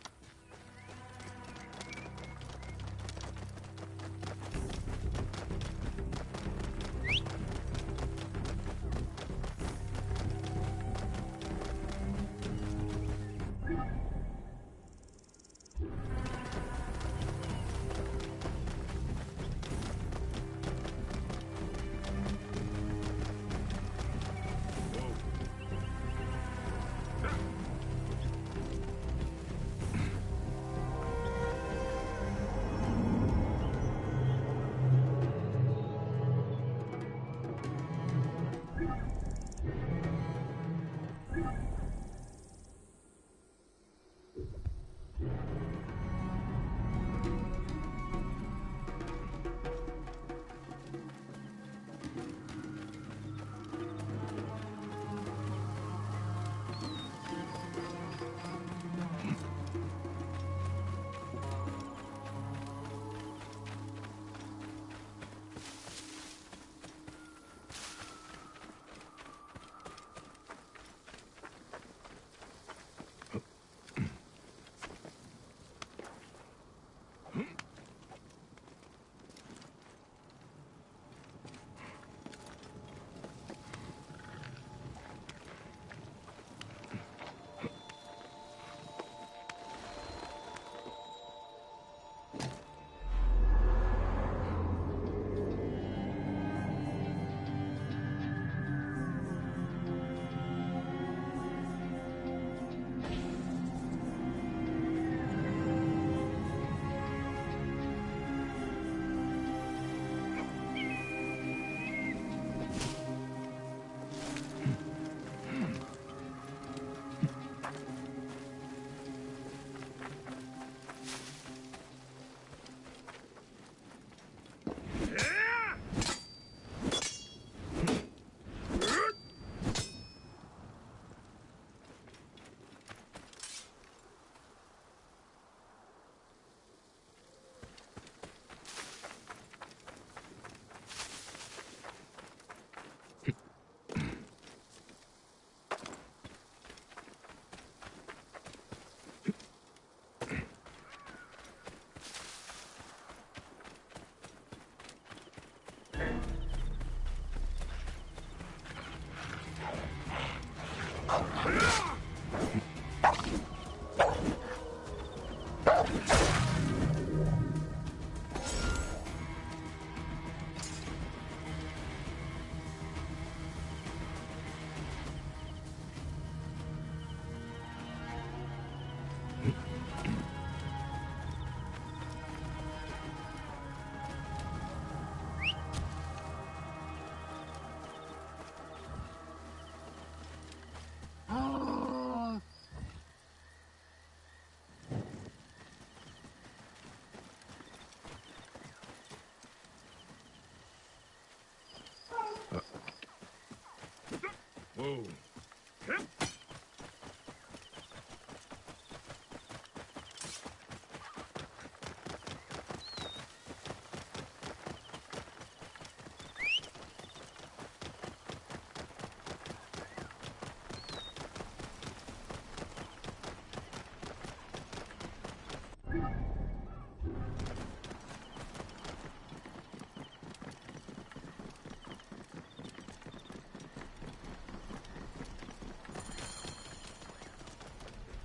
[SPEAKER 2] Whoa.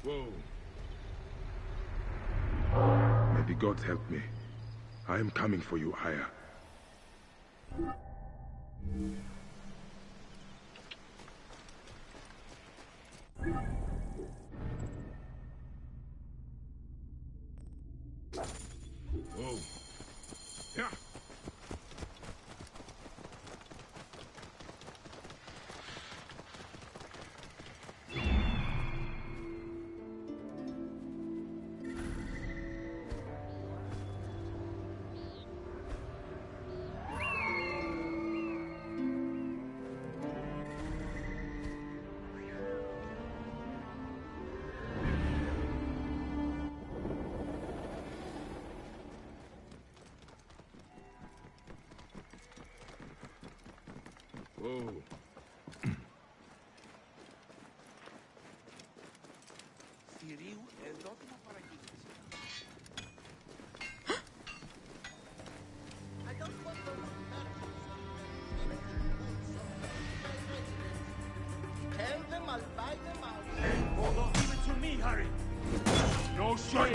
[SPEAKER 2] Whoa. May the gods help me. I am coming for you, Aya. Whoa. Yeah. Whoa.
[SPEAKER 9] I don't want those tell them I'll buy them out.
[SPEAKER 5] Hold on, give it to me, Harry. No shame,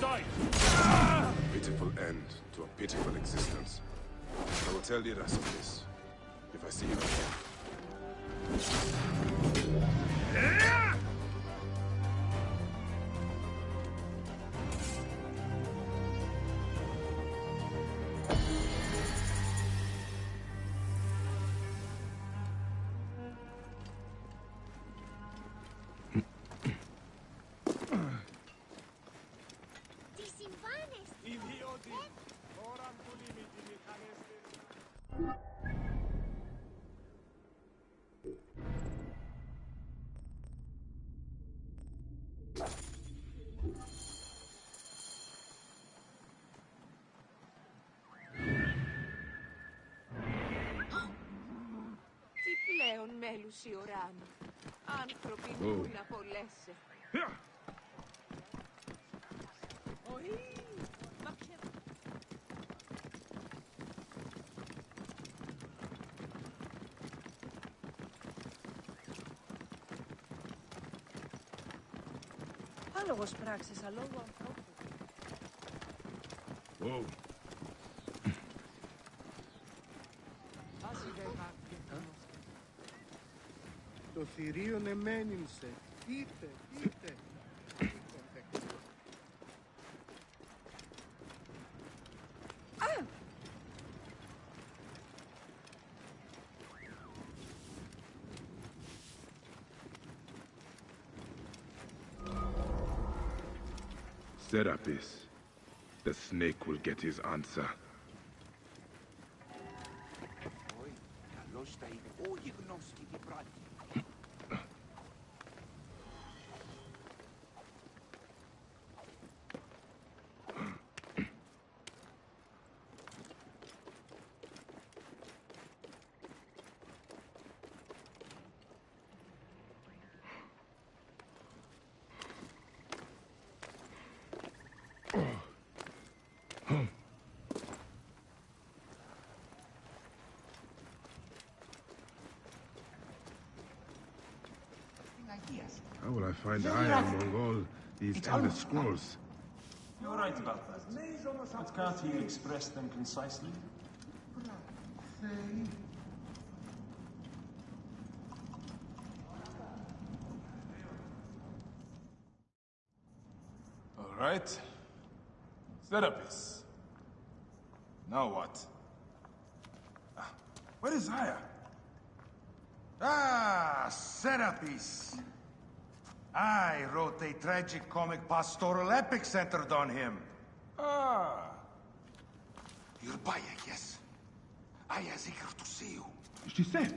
[SPEAKER 5] die.
[SPEAKER 2] A pitiful end to a pitiful existence. I will tell Iras of this, if I see her again.
[SPEAKER 17] Τι πλέον μέλους η ουρά μου. Άνθρωποι μου να απολέσαι. Άλογος πράξης, αλόγου ανθρώπου.
[SPEAKER 2] Whoa.
[SPEAKER 9] Το θηρίον εμένυμσε. Είτε, είτε.
[SPEAKER 2] Serapis. The snake will get his answer. How will I find Aya among all these endless scrolls?
[SPEAKER 5] You're right about that. But can't he express them concisely?
[SPEAKER 2] All right. Serapis. Now what? Where is Aya?
[SPEAKER 19] Ah, Serapis. I wrote a tragic comic pastoral epic centered on him.
[SPEAKER 2] Ah.
[SPEAKER 19] You're back, yes? Aya's eager to see you.
[SPEAKER 2] She said.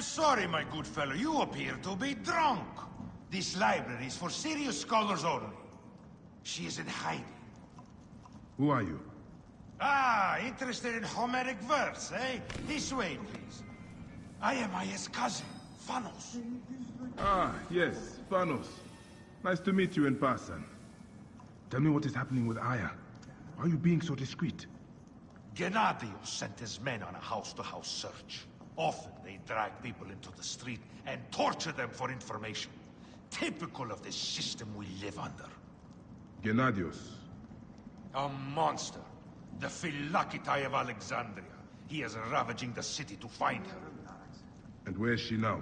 [SPEAKER 19] I'm sorry, my good fellow. You appear to be drunk. This library is for serious scholars only. She is in hiding.
[SPEAKER 2] Who are you?
[SPEAKER 19] Ah, interested in Homeric verse, eh? This way, please. I am Aya's cousin, Phanos.
[SPEAKER 2] Ah, yes, Phanos. Nice to meet you in person. Tell me what is happening with Aya. Why are you being so discreet?
[SPEAKER 19] Gennadios sent his men on a house-to-house search. Often they drag people into the street and torture them for information. Typical of the system we live under.
[SPEAKER 2] Gennadios.
[SPEAKER 19] A monster. The Phylakitae of Alexandria. He is ravaging the city to find her.
[SPEAKER 2] And where is she now?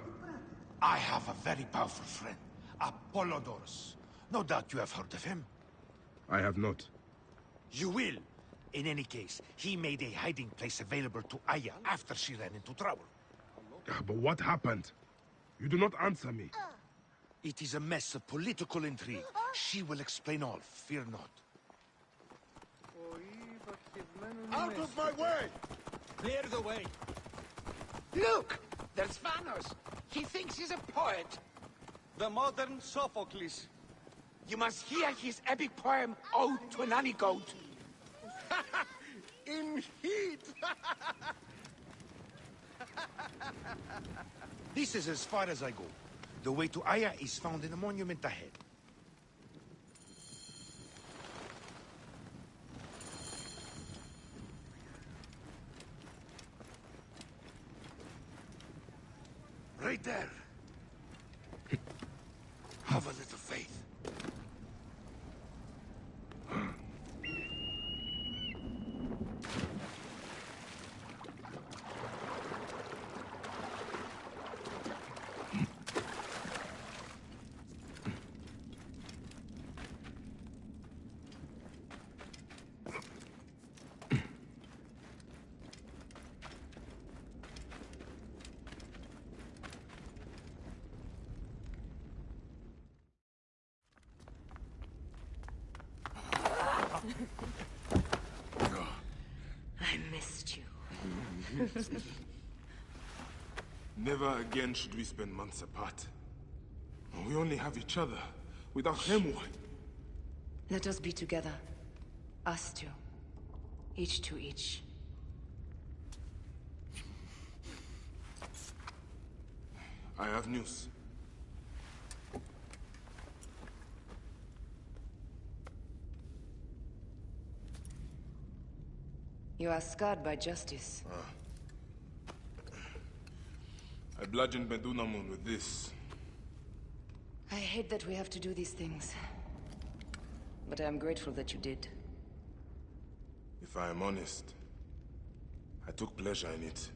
[SPEAKER 19] I have a very powerful friend, Apollodorus. No doubt you have heard of him.
[SPEAKER 2] I have not.
[SPEAKER 19] You will. In any case, he made a hiding place available to Aya after she ran into trouble.
[SPEAKER 2] But what happened? You do not answer me.
[SPEAKER 19] It is a mess of political intrigue. She will explain all, fear not.
[SPEAKER 9] Out of my way! Clear the way. Look! There's Phanos. He thinks he's a poet.
[SPEAKER 13] The modern Sophocles.
[SPEAKER 9] You must hear his epic poem, Ode to an Nanny Goat.
[SPEAKER 13] In heat!
[SPEAKER 19] This is as far as I go. The way to Aya is found in the monument ahead. Right there. Have a little faith.
[SPEAKER 4] I missed you.
[SPEAKER 2] Never again should we spend months apart. We only have each other. Without him, what?
[SPEAKER 4] Let us be together. Us two. Each to each.
[SPEAKER 2] I have news.
[SPEAKER 4] You are scarred by justice.
[SPEAKER 2] I bludgeoned Amun with this.
[SPEAKER 4] I hate that we have to do these things. But I am grateful that you did.
[SPEAKER 2] If I am honest, I took pleasure in it.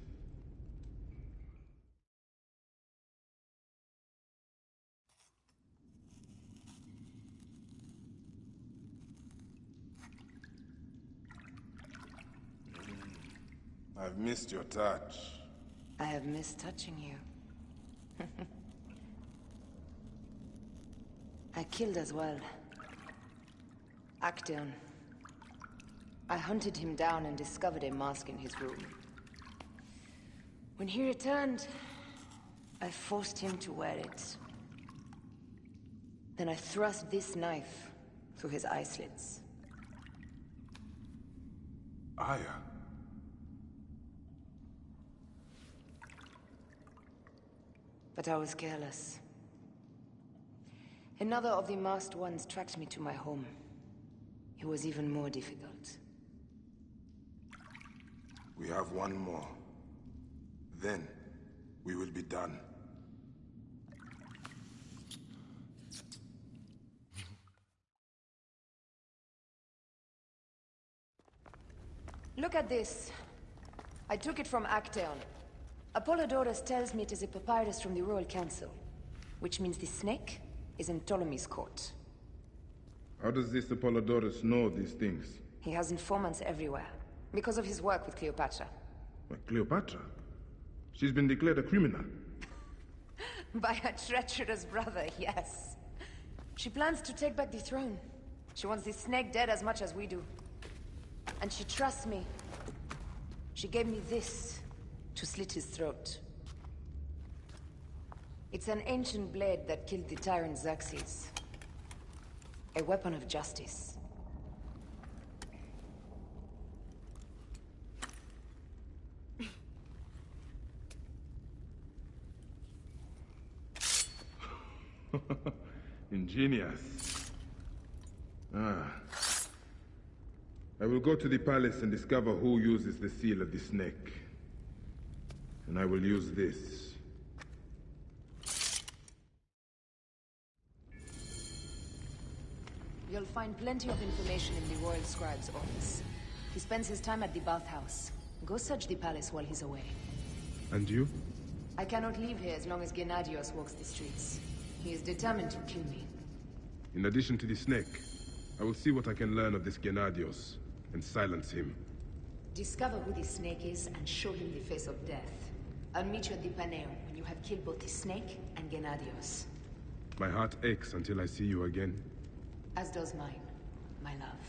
[SPEAKER 2] I've missed your touch.
[SPEAKER 4] I have missed touching you. I killed as well. Actaeon. I hunted him down and discovered a mask in his room. When he returned, I forced him to wear it. Then I thrust this knife through his eye slits.
[SPEAKER 2] Aya.
[SPEAKER 4] But I was careless. Another of the masked ones tracked me to my home. It was even more difficult.
[SPEAKER 2] We have one more. Then, we will be done.
[SPEAKER 4] Look at this. I took it from Actaeon. Apollodorus tells me it is a papyrus from the Royal Council, which means the snake is in Ptolemy's court.
[SPEAKER 2] How does this Apollodorus know these things?
[SPEAKER 4] He has informants everywhere, because of his work with Cleopatra.
[SPEAKER 2] But Cleopatra? She's been declared a criminal.
[SPEAKER 4] By her treacherous brother, yes. She plans to take back the throne. She wants the snake dead as much as we do. And she trusts me. She gave me this to slit his throat. It's an ancient blade that killed the tyrant Xerxes. A weapon of justice.
[SPEAKER 2] Ingenious. Ah. I will go to the palace and discover who uses the seal of the snake. And I will use this.
[SPEAKER 4] You'll find plenty of information in the Royal Scribe's office. He spends his time at the bathhouse. Go search the palace while he's away.
[SPEAKER 2] And you?
[SPEAKER 4] I cannot leave here as long as Gennadios walks the streets. He is determined to kill me.
[SPEAKER 2] In addition to the snake, I will see what I can learn of this Gennadios, and silence him.
[SPEAKER 4] Discover who the snake is and show him the face of death. I'll meet you at the Paneum when you have killed both the snake and Gennadios.
[SPEAKER 2] My heart aches until I see you again.
[SPEAKER 4] As does mine, my love.